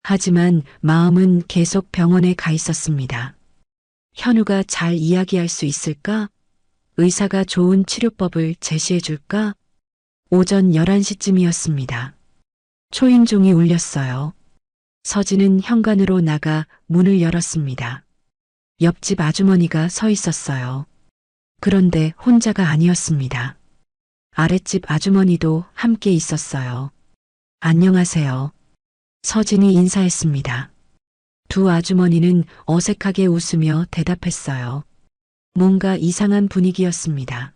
[SPEAKER 2] 하지만 마음은 계속 병원에 가 있었습니다. 현우가 잘 이야기할 수 있을까? 의사가 좋은 치료법을 제시해 줄까? 오전 11시쯤이었습니다. 초인종이 울렸어요. 서진은 현관으로 나가 문을 열었습니다. 옆집 아주머니가 서 있었어요. 그런데 혼자가 아니었습니다. 아랫집 아주머니도 함께 있었어요. 안녕하세요. 서진이 인사했습니다. 두 아주머니는 어색하게 웃으며 대답했어요. 뭔가 이상한 분위기였습니다.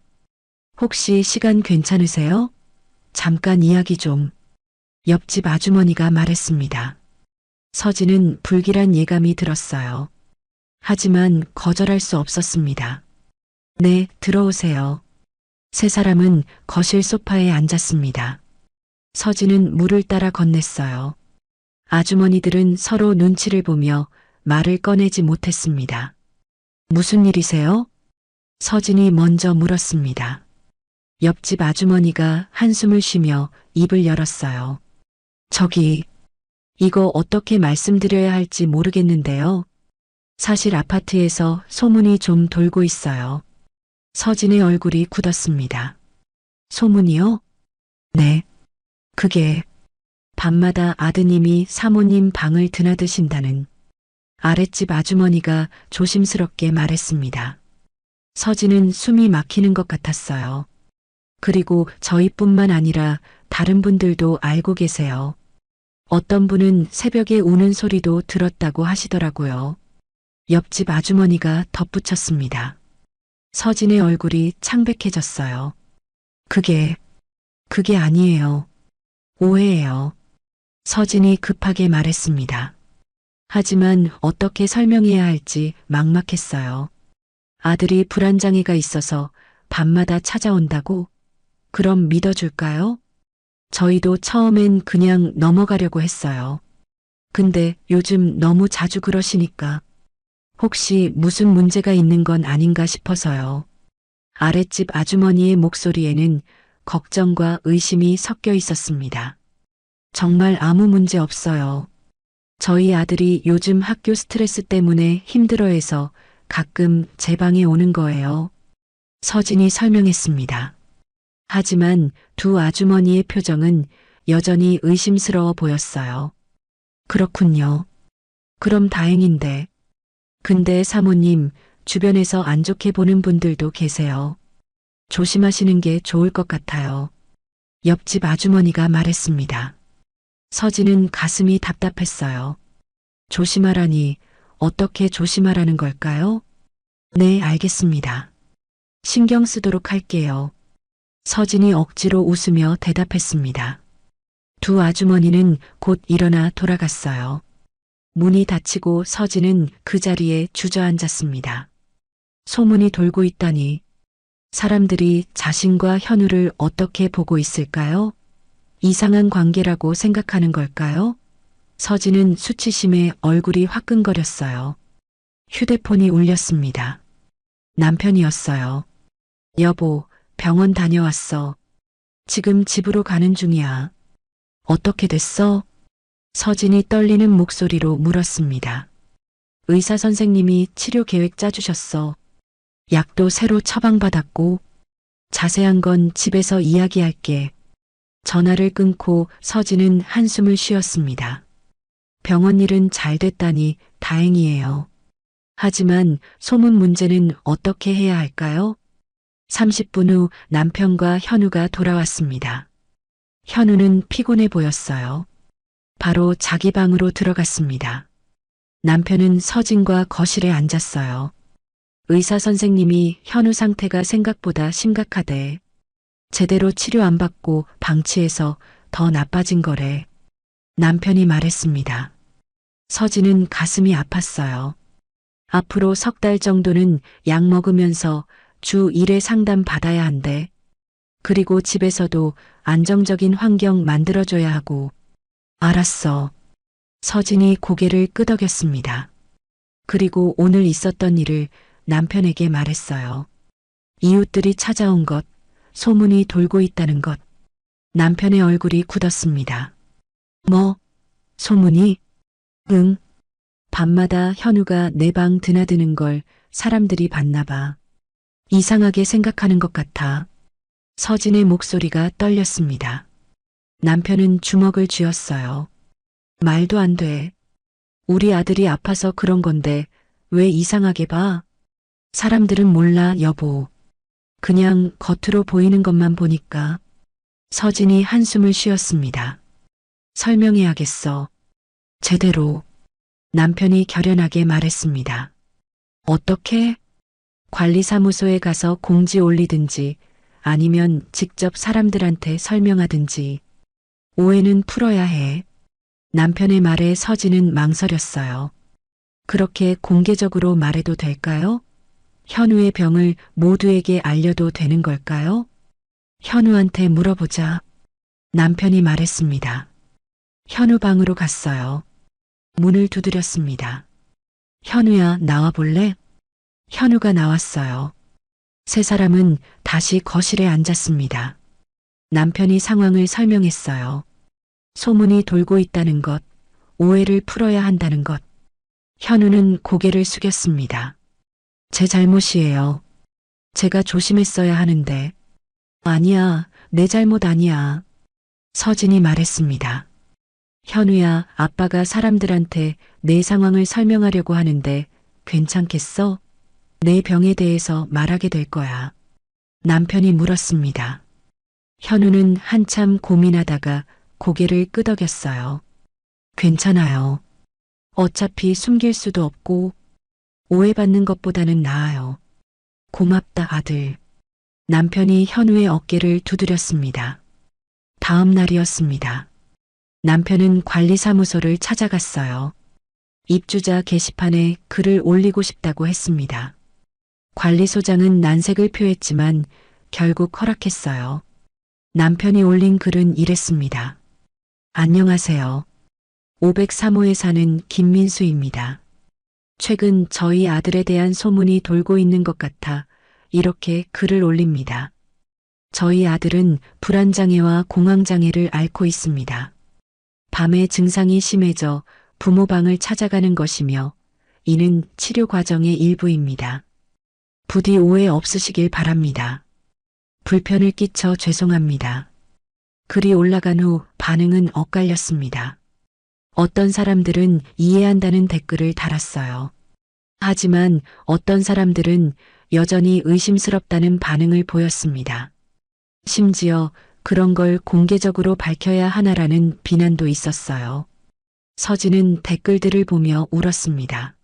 [SPEAKER 2] 혹시 시간 괜찮으세요? 잠깐 이야기 좀. 옆집 아주머니가 말했습니다. 서진은 불길한 예감이 들었어요. 하지만 거절할 수 없었습니다. 네, 들어오세요. 세 사람은 거실 소파에 앉았습니다. 서진은 물을 따라 건넸어요. 아주머니들은 서로 눈치를 보며 말을 꺼내지 못했습니다. 무슨 일이세요? 서진이 먼저 물었습니다. 옆집 아주머니가 한숨을 쉬며 입을 열었어요. 저기, 이거 어떻게 말씀드려야 할지 모르겠는데요. 사실 아파트에서 소문이 좀 돌고 있어요. 서진의 얼굴이 굳었습니다. 소문이요? 네. 그게 밤마다 아드님이 사모님 방을 드나드신다는 아랫집 아주머니가 조심스럽게 말했습니다. 서진은 숨이 막히는 것 같았어요. 그리고 저희뿐만 아니라 다른 분들도 알고 계세요. 어떤 분은 새벽에 우는 소리도 들었다고 하시더라고요. 옆집 아주머니가 덧붙였습니다. 서진의 얼굴이 창백해졌어요. 그게 아니에요. 오해예요. 서진이 급하게 말했습니다. 하지만 어떻게 설명해야 할지 막막했어요. 아들이 불안장애가 있어서 밤마다 찾아온다고? 그럼 믿어줄까요? 저희도 처음엔 그냥 넘어가려고 했어요. 근데 요즘 너무 자주 그러시니까 혹시 무슨 문제가 있는 건 아닌가 싶어서요. 아랫집 아주머니의 목소리에는 걱정과 의심이 섞여 있었습니다. 정말 아무 문제 없어요. 저희 아들이 요즘 학교 스트레스 때문에 힘들어해서 가끔 제 방에 오는 거예요. 서진이 설명했습니다. 하지만 두 아주머니의 표정은 여전히 의심스러워 보였어요. 그렇군요. 그럼 다행인데. 근데 사모님, 주변에서 안 좋게 보는 분들도 계세요. 조심하시는 게 좋을 것 같아요. 옆집 아주머니가 말했습니다. 서진은 가슴이 답답했어요. 조심하라니 어떻게 조심하라는 걸까요? 네, 알겠습니다. 신경 쓰도록 할게요. 서진이 억지로 웃으며 대답했습니다. 두 아주머니는 곧 일어나 돌아갔어요. 문이 닫히고 서진은 그 자리에 주저앉았습니다. 소문이 돌고 있다니 사람들이 자신과 현우를 어떻게 보고 있을까요? 이상한 관계라고 생각하는 걸까요? 서진은 수치심에 얼굴이 화끈거렸어요. 휴대폰이 울렸습니다. 남편이었어요. 여보, 병원 다녀왔어. 지금 집으로 가는 중이야. 어떻게 됐어? 서진이 떨리는 목소리로 물었습니다. 의사 선생님이 치료 계획 짜주셨어. 약도 새로 처방받았고 자세한 건 집에서 이야기할게. 전화를 끊고 서진은 한숨을 쉬었습니다. 병원 일은 잘 됐다니 다행이에요. 하지만 소문 문제는 어떻게 해야 할까요? 30분 후 남편과 현우가 돌아왔습니다. 현우는 피곤해 보였어요. 바로 자기 방으로 들어갔습니다. 남편은 서진과 거실에 앉았어요. 의사 선생님이 현우 상태가 생각보다 심각하대. 제대로 치료 안 받고 방치해서 더 나빠진 거래. 남편이 말했습니다. 서진은 가슴이 아팠어요. 앞으로 3달 정도는 약 먹으면서 주 1회 상담 받아야 한대. 그리고 집에서도 안정적인 환경 만들어줘야 하고. 알았어. 서진이 고개를 끄덕였습니다. 그리고 오늘 있었던 일을 남편에게 말했어요. 이웃들이 찾아온 것, 소문이 돌고 있다는 것. 남편의 얼굴이 굳었습니다. 뭐? 소문이? 응. 밤마다 현우가 내 방 드나드는 걸 사람들이 봤나 봐. 이상하게 생각하는 것 같아. 서진의 목소리가 떨렸습니다. 남편은 주먹을 쥐었어요. 말도 안 돼. 우리 아들이 아파서 그런 건데 왜 이상하게 봐? 사람들은 몰라, 여보. 그냥 겉으로 보이는 것만 보니까. 서진이 한숨을 쉬었습니다. 설명해야겠어. 제대로. 남편이 결연하게 말했습니다. 어떻게? 관리사무소에 가서 공지 올리든지 아니면 직접 사람들한테 설명하든지. 오해는 풀어야 해. 남편의 말에 서진은 망설였어요. 그렇게 공개적으로 말해도 될까요? 현우의 병을 모두에게 알려도 되는 걸까요? 현우한테 물어보자. 남편이 말했습니다. 현우 방으로 갔어요. 문을 두드렸습니다. 현우야, 나와 볼래? 현우가 나왔어요. 세 사람은 다시 거실에 앉았습니다. 남편이 상황을 설명했어요. 소문이 돌고 있다는 것, 오해를 풀어야 한다는 것. 현우는 고개를 숙였습니다. 제 잘못이에요. 제가 조심했어야 하는데. 아니야, 내 잘못 아니야. 서진이 말했습니다. 현우야, 아빠가 사람들한테 내 상황을 설명하려고 하는데 괜찮겠어? 내 병에 대해서 말하게 될 거야. 남편이 물었습니다. 현우는 한참 고민하다가 고개를 끄덕였어요. 괜찮아요. 어차피 숨길 수도 없고 오해받는 것보다는 나아요. 고맙다, 아들. 남편이 현우의 어깨를 두드렸습니다. 다음 날이었습니다. 남편은 관리사무소를 찾아갔어요. 입주자 게시판에 글을 올리고 싶다고 했습니다. 관리소장은 난색을 표했지만 결국 허락했어요. 남편이 올린 글은 이랬습니다. 안녕하세요. 503호에 사는 김민수입니다. 최근 저희 아들에 대한 소문이 돌고 있는 것 같아 이렇게 글을 올립니다. 저희 아들은 불안장애와 공황장애를 앓고 있습니다. 밤에 증상이 심해져 부모 방을 찾아가는 것이며 이는 치료 과정의 일부입니다. 부디 오해 없으시길 바랍니다. 불편을 끼쳐 죄송합니다. 글이 올라간 후 반응은 엇갈렸습니다. 어떤 사람들은 이해한다는 댓글을 달았어요. 하지만 어떤 사람들은 여전히 의심스럽다는 반응을 보였습니다. 심지어 그런 걸 공개적으로 밝혀야 하나라는 비난도 있었어요. 서진은 댓글들을 보며 울었습니다.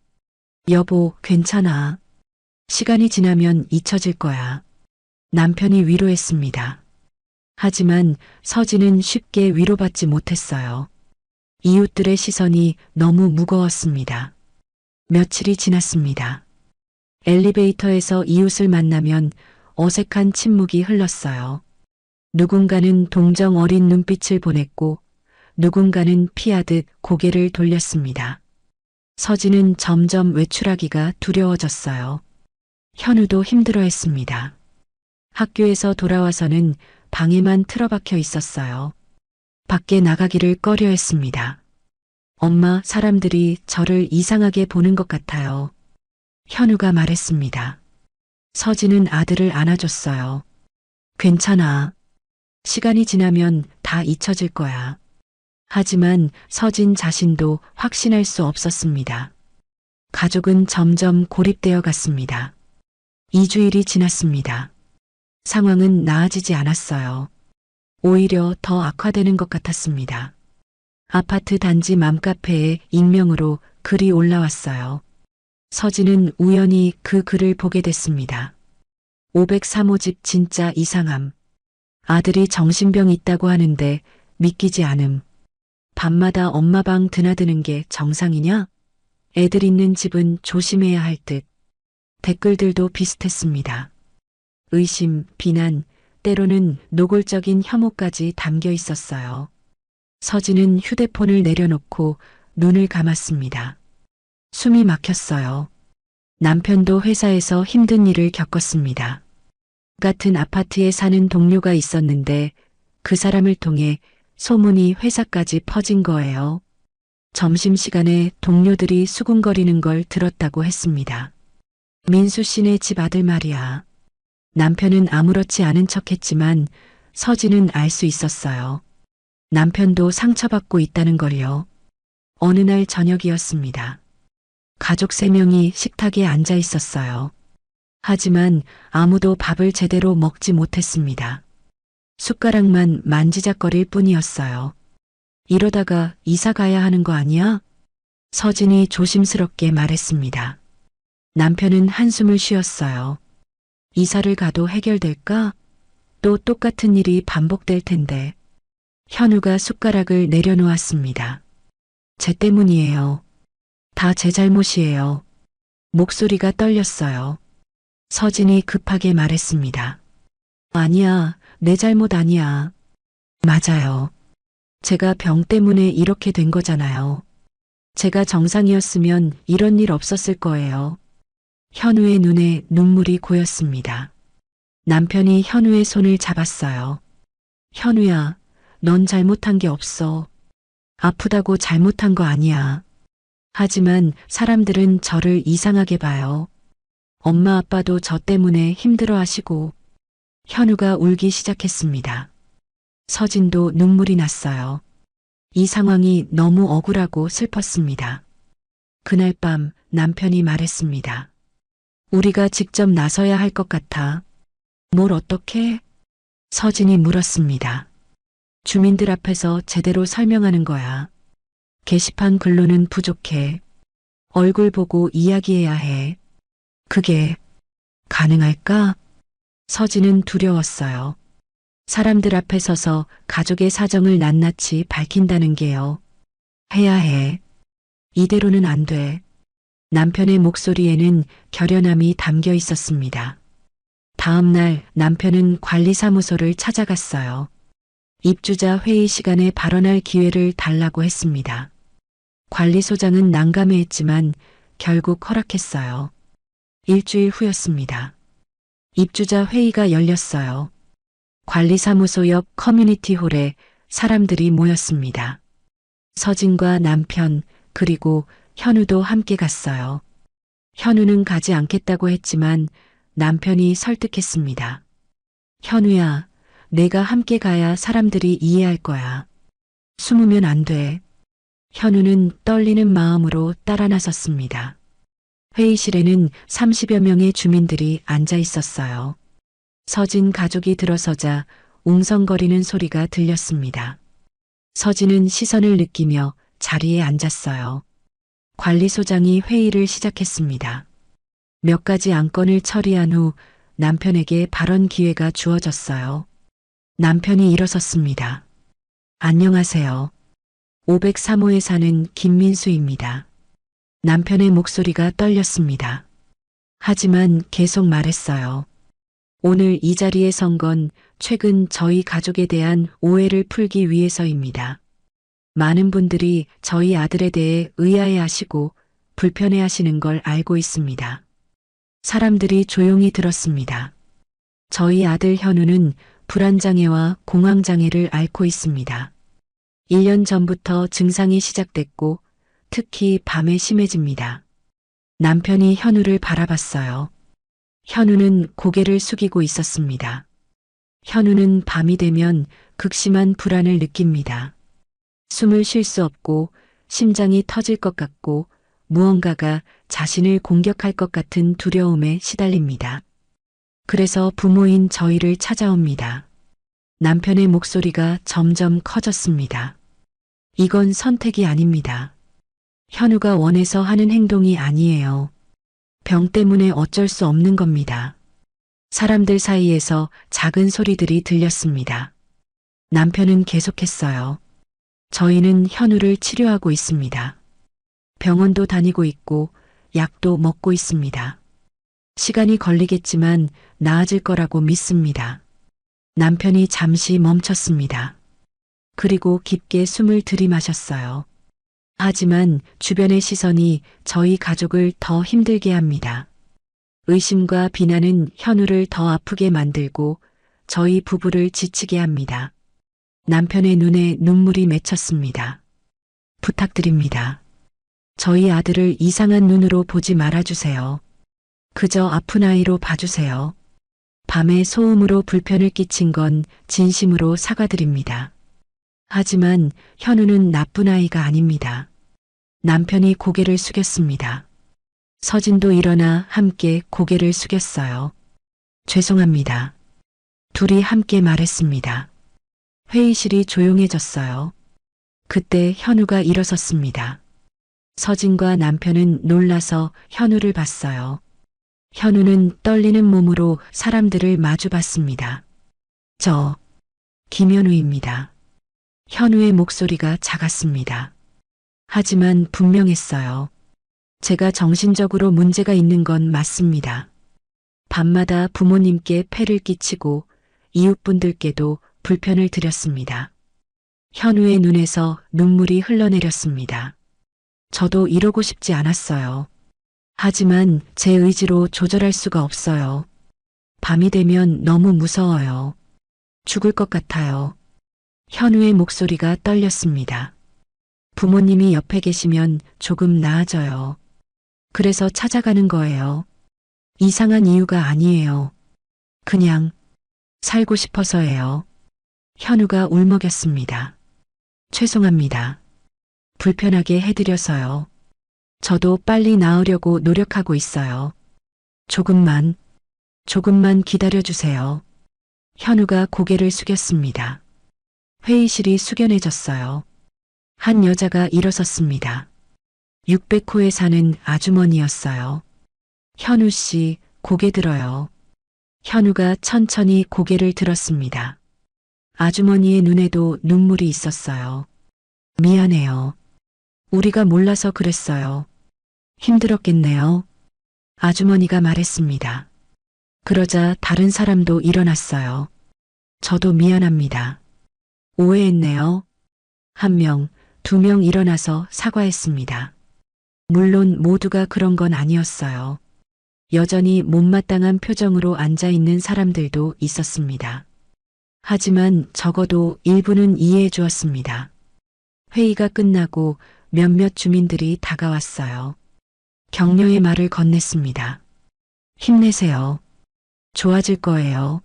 [SPEAKER 2] 여보, 괜찮아. 시간이 지나면 잊혀질 거야. 남편이 위로했습니다. 하지만 서진은 쉽게 위로받지 못했어요. 이웃들의 시선이 너무 무거웠습니다. 며칠이 지났습니다. 엘리베이터에서 이웃을 만나면 어색한 침묵이 흘렀어요. 누군가는 동정 어린 눈빛을 보냈고 누군가는 피하듯 고개를 돌렸습니다. 서진은 점점 외출하기가 두려워졌어요. 현우도 힘들어했습니다. 학교에서 돌아와서는 방에만 틀어박혀 있었어요. 밖에 나가기를 꺼려했습니다. 엄마, 사람들이 저를 이상하게 보는 것 같아요. 현우가 말했습니다. 서진은 아들을 안아줬어요. 괜찮아. 시간이 지나면 다 잊혀질 거야. 하지만 서진 자신도 확신할 수 없었습니다. 가족은 점점 고립되어 갔습니다. 2주일이 지났습니다. 상황은 나아지지 않았어요. 오히려 더 악화되는 것 같았습니다. 아파트 단지 맘카페에 익명으로 글이 올라왔어요. 서진은 우연히 그 글을 보게 됐습니다. 503호 집 진짜 이상함. 아들이 정신병 있다고 하는데 믿기지 않음. 밤마다 엄마 방 드나드는 게 정상이냐? 애들 있는 집은 조심해야 할 듯. 댓글들도 비슷했습니다. 의심, 비난, 때로는 노골적인 혐오까지 담겨 있었어요. 서진은 휴대폰을 내려놓고 눈을 감았습니다. 숨이 막혔어요. 남편도 회사에서 힘든 일을 겪었습니다. 같은 아파트에 사는 동료가 있었는데 그 사람을 통해 소문이 회사까지 퍼진 거예요. 점심시간에 동료들이 수군거리는 걸 들었다고 했습니다. 민수 씨네 집 아들 말이야. 남편은 아무렇지 않은 척했지만 서진은 알 수 있었어요. 남편도 상처받고 있다는 걸요. 어느 날 저녁이었습니다. 가족 3명이 식탁에 앉아 있었어요. 하지만 아무도 밥을 제대로 먹지 못했습니다. 숟가락만 만지작거릴 뿐이었어요. 이러다가 이사 가야 하는 거 아니야? 서진이 조심스럽게 말했습니다. 남편은 한숨을 쉬었어요. 이사를 가도 해결될까? 또 똑같은 일이 반복될 텐데. 현우가 숟가락을 내려놓았습니다. 제 때문이에요. 다 제 잘못이에요. 목소리가 떨렸어요. 서진이 급하게 말했습니다. 아니야, 내 잘못 아니야. 맞아요. 제가 병 때문에 이렇게 된 거잖아요. 제가 정상이었으면 이런 일 없었을 거예요. 현우의 눈에 눈물이 고였습니다. 남편이 현우의 손을 잡았어요. 현우야, 넌 잘못한 게 없어. 아프다고 잘못한 거 아니야. 하지만 사람들은 저를 이상하게 봐요. 엄마 아빠도 저 때문에 힘들어 하시고. 현우가 울기 시작했습니다. 서진도 눈물이 났어요. 이 상황이 너무 억울하고 슬펐습니다. 그날 밤 남편이 말했습니다. 우리가 직접 나서야 할 것 같아. 뭘 어떻게? 서진이 물었습니다. 주민들 앞에서 제대로 설명하는 거야. 게시판 글로는 부족해. 얼굴 보고 이야기해야 해. 그게 가능할까? 서진은 두려웠어요. 사람들 앞에 서서 가족의 사정을 낱낱이 밝힌다는 게요. 해야 해. 이대로는 안 돼. 남편의 목소리에는 결연함이 담겨 있었습니다. 다음 날 남편은 관리사무소를 찾아갔어요. 입주자 회의 시간에 발언할 기회를 달라고 했습니다. 관리소장은 난감해했지만 결국 허락했어요. 일주일 후였습니다. 입주자 회의가 열렸어요. 관리사무소 옆 커뮤니티 홀에 사람들이 모였습니다. 서진과 남편 그리고 현우도 함께 갔어요. 현우는 가지 않겠다고 했지만 남편이 설득했습니다. 현우야, 내가 함께 가야 사람들이 이해할 거야. 숨으면 안 돼. 현우는 떨리는 마음으로 따라 나섰습니다. 회의실에는 30여 명의 주민들이 앉아 있었어요. 서진 가족이 들어서자 웅성거리는 소리가 들렸습니다. 서진은 시선을 느끼며 자리에 앉았어요. 관리소장이 회의를 시작했습니다. 몇 가지 안건을 처리한 후 남편에게 발언 기회가 주어졌어요. 남편이 일어섰습니다. 안녕하세요. 503호에 사는 김민수입니다. 남편의 목소리가 떨렸습니다. 하지만 계속 말했어요. 오늘 이 자리에 선 건 최근 저희 가족에 대한 오해를 풀기 위해서입니다. 많은 분들이 저희 아들에 대해 의아해 하시고 불편해 하시는 걸 알고 있습니다. 사람들이 조용히 들었습니다. 저희 아들 현우는 불안장애와 공황장애를 앓고 있습니다. 1년 전부터 증상이 시작됐고 특히 밤에 심해집니다. 남편이 현우를 바라봤어요. 현우는 고개를 숙이고 있었습니다. 현우는 밤이 되면 극심한 불안을 느낍니다. 숨을 쉴 수 없고 심장이 터질 것 같고 무언가가 자신을 공격할 것 같은 두려움에 시달립니다. 그래서 부모인 저희를 찾아옵니다. 남편의 목소리가 점점 커졌습니다. 이건 선택이 아닙니다. 현우가 원해서 하는 행동이 아니에요. 병 때문에 어쩔 수 없는 겁니다. 사람들 사이에서 작은 소리들이 들렸습니다. 남편은 계속했어요. 저희는 현우를 치료하고 있습니다. 병원도 다니고 있고 약도 먹고 있습니다. 시간이 걸리겠지만 나아질 거라고 믿습니다. 남편이 잠시 멈췄습니다. 그리고 깊게 숨을 들이마셨어요. 하지만 주변의 시선이 저희 가족을 더 힘들게 합니다. 의심과 비난은 현우를 더 아프게 만들고 저희 부부를 지치게 합니다. 남편의 눈에 눈물이 맺혔습니다. 부탁드립니다. 저희 아들을 이상한 눈으로 보지 말아주세요. 그저 아픈 아이로 봐주세요. 밤에 소음으로 불편을 끼친 건 진심으로 사과드립니다. 하지만 현우는 나쁜 아이가 아닙니다. 남편이 고개를 숙였습니다. 서진도 일어나 함께 고개를 숙였어요. 죄송합니다. 둘이 함께 말했습니다. 회의실이 조용해졌어요. 그때 현우가 일어섰습니다. 서진과 남편은 놀라서 현우를 봤어요. 현우는 떨리는 몸으로 사람들을 마주봤습니다. 저, 김현우입니다. 현우의 목소리가 작았습니다. 하지만 분명했어요. 제가 정신적으로 문제가 있는 건 맞습니다. 밤마다 부모님께 폐를 끼치고 이웃분들께도 불편을 드렸습니다. 현우의 눈에서 눈물이 흘러내렸습니다. 저도 이러고 싶지 않았어요. 하지만 제 의지로 조절할 수가 없어요. 밤이 되면 너무 무서워요. 죽을 것 같아요. 현우의 목소리가 떨렸습니다. 부모님이 옆에 계시면 조금 나아져요. 그래서 찾아가는 거예요. 이상한 이유가 아니에요. 그냥 살고 싶어서예요. 현우가 울먹였습니다. 죄송합니다. 불편하게 해드려서요. 저도 빨리 나으려고 노력하고 있어요. 조금만 기다려주세요. 현우가 고개를 숙였습니다. 회의실이 숙연해졌어요. 한 여자가 일어섰습니다. 600호에 사는 아주머니였어요. 현우 씨, 고개 들어요. 현우가 천천히 고개를 들었습니다. 아주머니의 눈에도 눈물이 있었어요. 미안해요. 우리가 몰라서 그랬어요. 힘들었겠네요. 아주머니가 말했습니다. 그러자 다른 사람도 일어났어요. 저도 미안합니다. 오해했네요. 1명, 2명 일어나서 사과했습니다. 물론 모두가 그런 건 아니었어요. 여전히 못마땅한 표정으로 앉아있는 사람들도 있었습니다. 하지만 적어도 일부는 이해해 주었습니다. 회의가 끝나고 몇몇 주민들이 다가왔어요. 격려의 말을 건넸습니다. 힘내세요. 좋아질 거예요.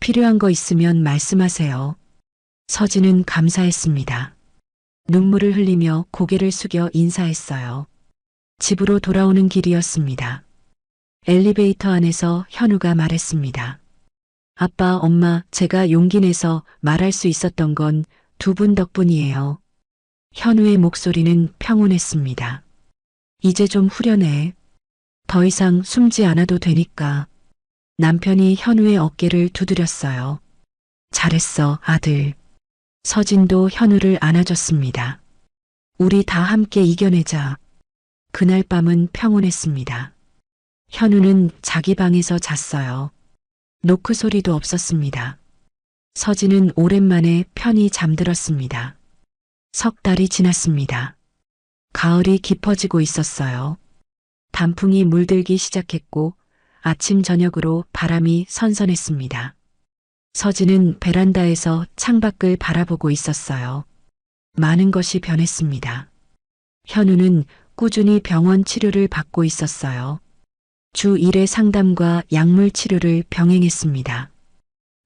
[SPEAKER 2] 필요한 거 있으면 말씀하세요. 서진은 감사했습니다. 눈물을 흘리며 고개를 숙여 인사했어요. 집으로 돌아오는 길이었습니다. 엘리베이터 안에서 현우가 말했습니다. 아빠, 엄마, 제가 용기 내서 말할 수 있었던 건 두 분 덕분이에요. 현우의 목소리는 평온했습니다. 이제 좀 후련해. 더 이상 숨지 않아도 되니까. 남편이 현우의 어깨를 두드렸어요. 잘했어, 아들. 서진도 현우를 안아줬습니다. 우리 다 함께 이겨내자. 그날 밤은 평온했습니다. 현우는 자기 방에서 잤어요. 노크 소리도 없었습니다. 서진은 오랜만에 편히 잠들었습니다. 석 달이 지났습니다. 가을이 깊어지고 있었어요. 단풍이 물들기 시작했고 아침 저녁으로 바람이 선선했습니다. 서진은 베란다에서 창밖을 바라보고 있었어요. 많은 것이 변했습니다. 현우는 꾸준히 병원 치료를 받고 있었어요. 주 1회 상담과 약물 치료를 병행했습니다.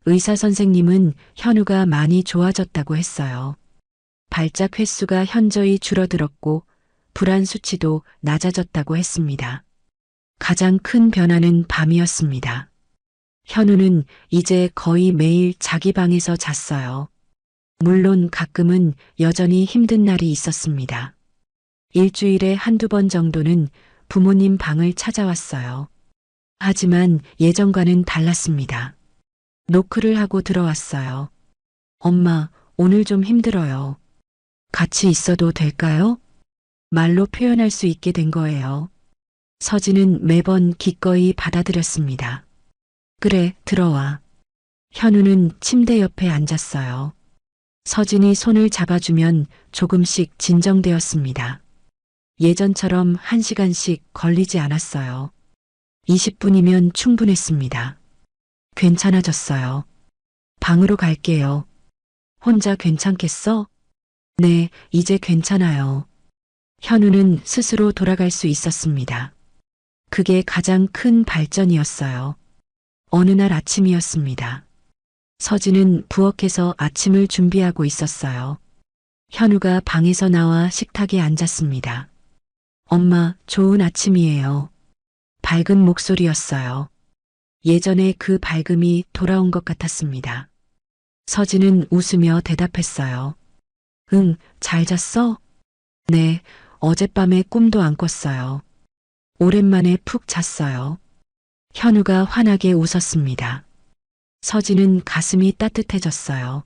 [SPEAKER 2] 의사 선생님은 현우가 많이 좋아졌다고 했어요. 발작 횟수가 현저히 줄어들었고 불안 수치도 낮아졌다고 했습니다. 가장 큰 변화는 밤이었습니다. 현우는 이제 거의 매일 자기 방에서 잤어요. 물론 가끔은 여전히 힘든 날이 있었습니다. 일주일에 한두 번 정도는 부모님 방을 찾아왔어요. 하지만 예전과는 달랐습니다. 노크를 하고 들어왔어요. 엄마, 오늘 좀 힘들어요. 같이 있어도 될까요? 말로 표현할 수 있게 된 거예요. 서진은 매번 기꺼이 받아들였습니다. 그래, 들어와. 현우는 침대 옆에 앉았어요. 서진이 손을 잡아주면 조금씩 진정되었습니다. 예전처럼 1시간씩 걸리지 않았어요. 20분이면 충분했습니다. 괜찮아졌어요. 방으로 갈게요. 혼자 괜찮겠어? 네, 이제 괜찮아요. 현우는 스스로 돌아갈 수 있었습니다. 그게 가장 큰 발전이었어요. 어느 날 아침이었습니다. 서진은 부엌에서 아침을 준비하고 있었어요. 현우가 방에서 나와 식탁에 앉았습니다. 엄마, 좋은 아침이에요. 밝은 목소리였어요. 예전에 그 밝음이 돌아온 것 같았습니다. 서진은 웃으며 대답했어요. 응, 잘 잤어? 네, 어젯밤에 꿈도 안 꿨어요. 오랜만에 푹 잤어요. 현우가 환하게 웃었습니다. 서진은 가슴이 따뜻해졌어요.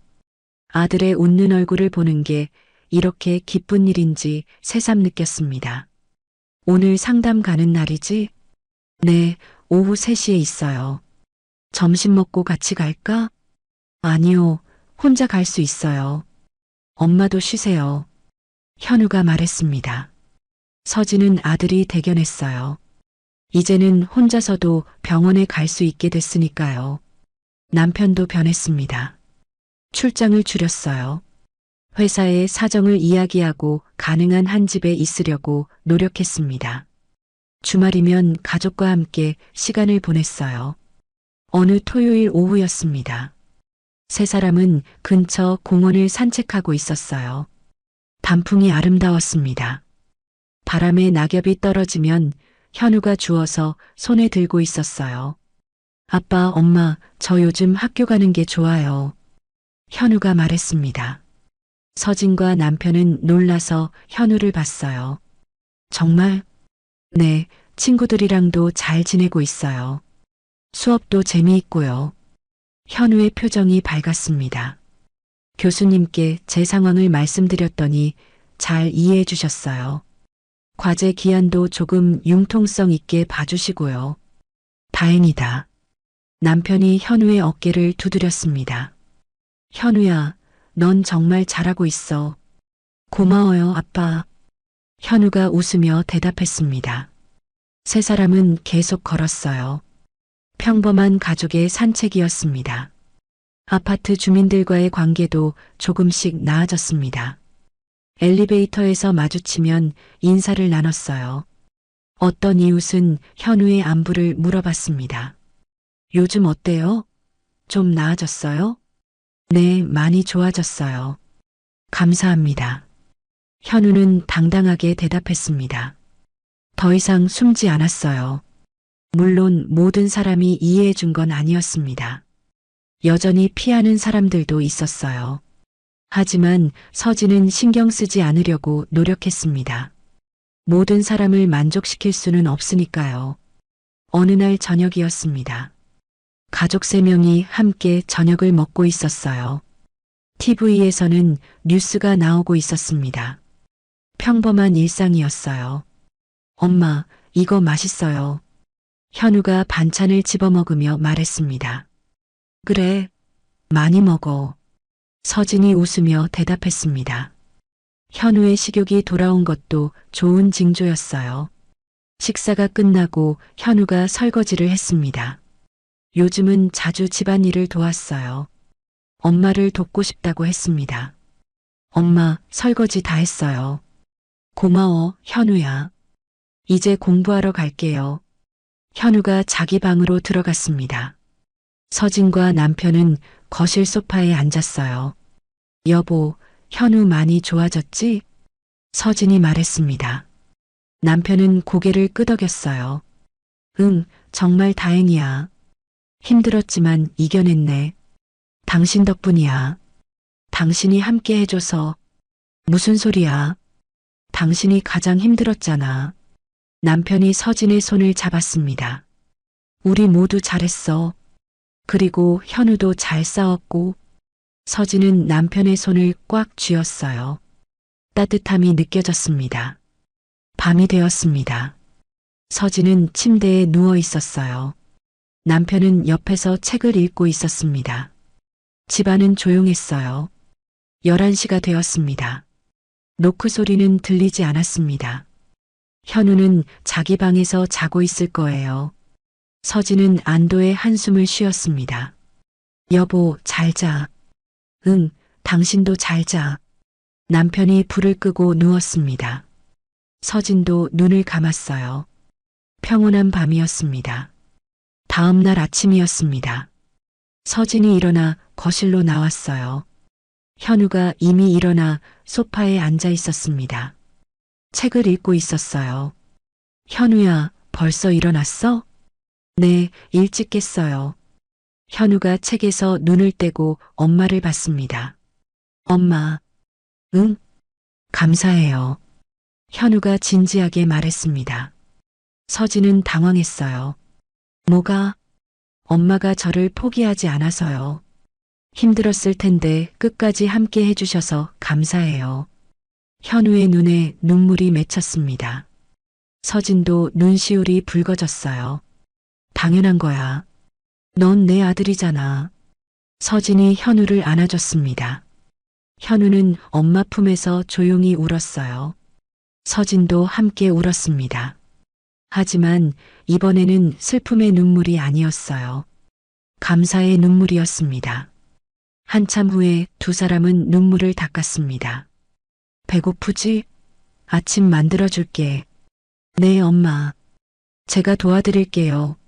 [SPEAKER 2] 아들의 웃는 얼굴을 보는 게 이렇게 기쁜 일인지 새삼 느꼈습니다. 오늘 상담 가는 날이지? 네, 오후 3시에 있어요. 점심 먹고 같이 갈까? 아니요, 혼자 갈 수 있어요. 엄마도 쉬세요. 현우가 말했습니다. 서진은 아들이 대견했어요. 이제는 혼자서도 병원에 갈 수 있게 됐으니까요. 남편도 변했습니다. 출장을 줄였어요. 회사의 사정을 이야기하고 가능한 한 집에 있으려고 노력했습니다. 주말이면 가족과 함께 시간을 보냈어요. 어느 토요일 오후였습니다. 세 사람은 근처 공원을 산책하고 있었어요. 단풍이 아름다웠습니다. 바람에 낙엽이 떨어지면 현우가 주워서 손에 들고 있었어요. 아빠, 엄마, 저 요즘 학교 가는 게 좋아요. 현우가 말했습니다. 서진과 남편은 놀라서 현우를 봤어요. 정말? 네, 친구들이랑도 잘 지내고 있어요. 수업도 재미있고요. 현우의 표정이 밝았습니다. 교수님께 제 상황을 말씀드렸더니 잘 이해해 주셨어요. 과제 기한도 조금 융통성 있게 봐주시고요. 다행이다. 남편이 현우의 어깨를 두드렸습니다. 현우야, 넌 정말 잘하고 있어. 고마워요, 아빠. 현우가 웃으며 대답했습니다. 세 사람은 계속 걸었어요. 평범한 가족의 산책이었습니다. 아파트 주민들과의 관계도 조금씩 나아졌습니다. 엘리베이터에서 마주치면 인사를 나눴어요. 어떤 이웃은 현우의 안부를 물어봤습니다. 요즘 어때요? 좀 나아졌어요? 네, 많이 좋아졌어요. 감사합니다. 현우는 당당하게 대답했습니다. 더 이상 숨지 않았어요. 물론 모든 사람이 이해해 준 건 아니었습니다. 여전히 피하는 사람들도 있었어요. 하지만 서진은 신경 쓰지 않으려고 노력했습니다. 모든 사람을 만족시킬 수는 없으니까요. 어느 날 저녁이었습니다. 가족 3명이 함께 저녁을 먹고 있었어요. TV에서는 뉴스가 나오고 있었습니다. 평범한 일상이었어요. 엄마, 이거 맛있어요. 현우가 반찬을 집어먹으며 말했습니다. 그래, 많이 먹어. 서진이 웃으며 대답했습니다. 현우의 식욕이 돌아온 것도 좋은 징조였어요. 식사가 끝나고 현우가 설거지를 했습니다. 요즘은 자주 집안일을 도왔어요. 엄마를 돕고 싶다고 했습니다. 엄마, 설거지 다 했어요. 고마워, 현우야. 이제 공부하러 갈게요. 현우가 자기 방으로 들어갔습니다. 서진과 남편은 거실 소파에 앉았어요. 여보, 현우 많이 좋아졌지? 서진이 말했습니다. 남편은 고개를 끄덕였어요. 응, 정말 다행이야. 힘들었지만 이겨냈네. 당신 덕분이야. 당신이 함께 해줘서. 무슨 소리야? 당신이 가장 힘들었잖아. 남편이 서진의 손을 잡았습니다. 우리 모두 잘했어. 그리고 현우도 잘 싸웠고. 서진은 남편의 손을 꽉 쥐었어요. 따뜻함이 느껴졌습니다. 밤이 되었습니다. 서진은 침대에 누워 있었어요. 남편은 옆에서 책을 읽고 있었습니다. 집안은 조용했어요. 11시가 되었습니다. 노크 소리는 들리지 않았습니다. 현우는 자기 방에서 자고 있을 거예요. 서진은 안도의 한숨을 쉬었습니다. 여보, 잘 자. 응, 당신도 잘 자. 남편이 불을 끄고 누웠습니다. 서진도 눈을 감았어요. 평온한 밤이었습니다. 다음 날 아침이었습니다. 서진이 일어나 거실로 나왔어요. 현우가 이미 일어나 소파에 앉아 있었습니다. 책을 읽고 있었어요. 현우야, 벌써 일어났어? 네, 일찍 깼어요. 현우가 책에서 눈을 떼고 엄마를 봤습니다. 엄마. 응? 감사해요. 현우가 진지하게 말했습니다. 서진은 당황했어요. 뭐가? 엄마가 저를 포기하지 않아서요. 힘들었을 텐데 끝까지 함께 해주셔서 감사해요. 현우의 눈에 눈물이 맺혔습니다. 서진도 눈시울이 붉어졌어요. 당연한 거야. 넌 내 아들이잖아. 서진이 현우를 안아줬습니다. 현우는 엄마 품에서 조용히 울었어요. 서진도 함께 울었습니다. 하지만 이번에는 슬픔의 눈물이 아니었어요. 감사의 눈물이었습니다. 한참 후에 두 사람은 눈물을 닦았습니다. 배고프지? 아침 만들어줄게. 네, 엄마. 제가 도와드릴게요.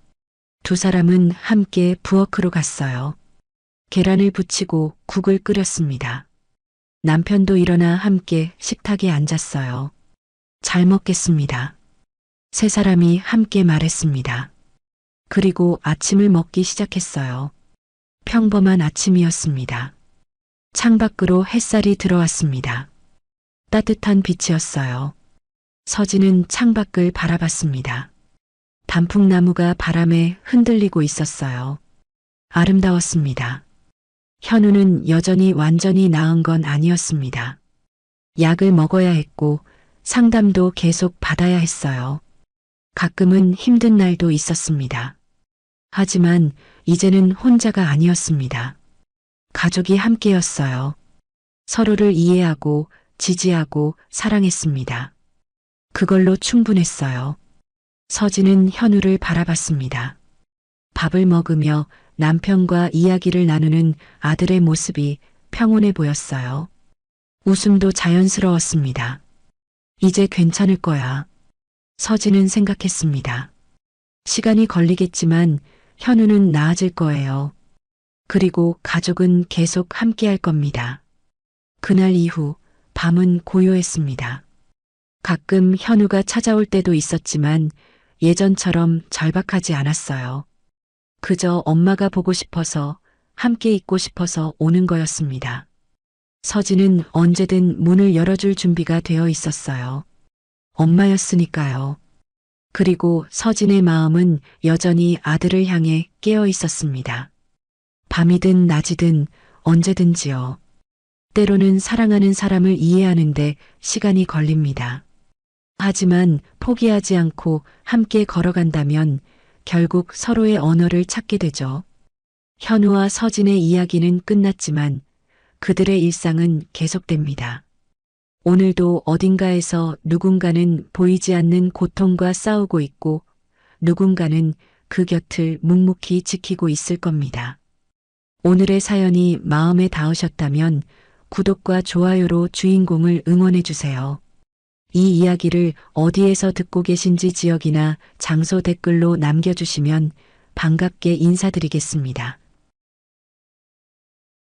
[SPEAKER 2] 두 사람은 함께 부엌으로 갔어요. 계란을 부치고 국을 끓였습니다. 남편도 일어나 함께 식탁에 앉았어요. 잘 먹겠습니다. 세 사람이 함께 말했습니다. 그리고 아침을 먹기 시작했어요. 평범한 아침이었습니다. 창밖으로 햇살이 들어왔습니다. 따뜻한 빛이었어요. 서진은 창밖을 바라봤습니다. 단풍나무가 바람에 흔들리고 있었어요. 아름다웠습니다. 현우는 여전히 완전히 나은 건 아니었습니다. 약을 먹어야 했고 상담도 계속 받아야 했어요. 가끔은 힘든 날도 있었습니다. 하지만 이제는 혼자가 아니었습니다. 가족이 함께였어요. 서로를 이해하고 지지하고 사랑했습니다. 그걸로 충분했어요. 서진은 현우를 바라봤습니다. 밥을 먹으며 남편과 이야기를 나누는 아들의 모습이 평온해 보였어요. 웃음도 자연스러웠습니다. 이제 괜찮을 거야. 서진은 생각했습니다. 시간이 걸리겠지만 현우는 나아질 거예요. 그리고 가족은 계속 함께할 겁니다. 그날 이후 밤은 고요했습니다. 가끔 현우가 찾아올 때도 있었지만 예전처럼 절박하지 않았어요. 그저 엄마가 보고 싶어서 함께 있고 싶어서 오는 거였습니다. 서진은 언제든 문을 열어줄 준비가 되어 있었어요. 엄마였으니까요. 그리고 서진의 마음은 여전히 아들을 향해 깨어 있었습니다. 밤이든 낮이든 언제든지요. 때로는 사랑하는 사람을 이해하는데 시간이 걸립니다. 하지만 포기하지 않고 함께 걸어간다면 결국 서로의 언어를 찾게 되죠. 현우와 서진의 이야기는 끝났지만 그들의 일상은 계속됩니다. 오늘도 어딘가에서 누군가는 보이지 않는 고통과 싸우고 있고 누군가는 그 곁을 묵묵히 지키고 있을 겁니다. 오늘의 사연이 마음에 닿으셨다면 구독과 좋아요로 주인공을 응원해 주세요. 이 이야기를 어디에서 듣고 계신지 지역이나 장소 댓글로 남겨주시면 반갑게 인사드리겠습니다.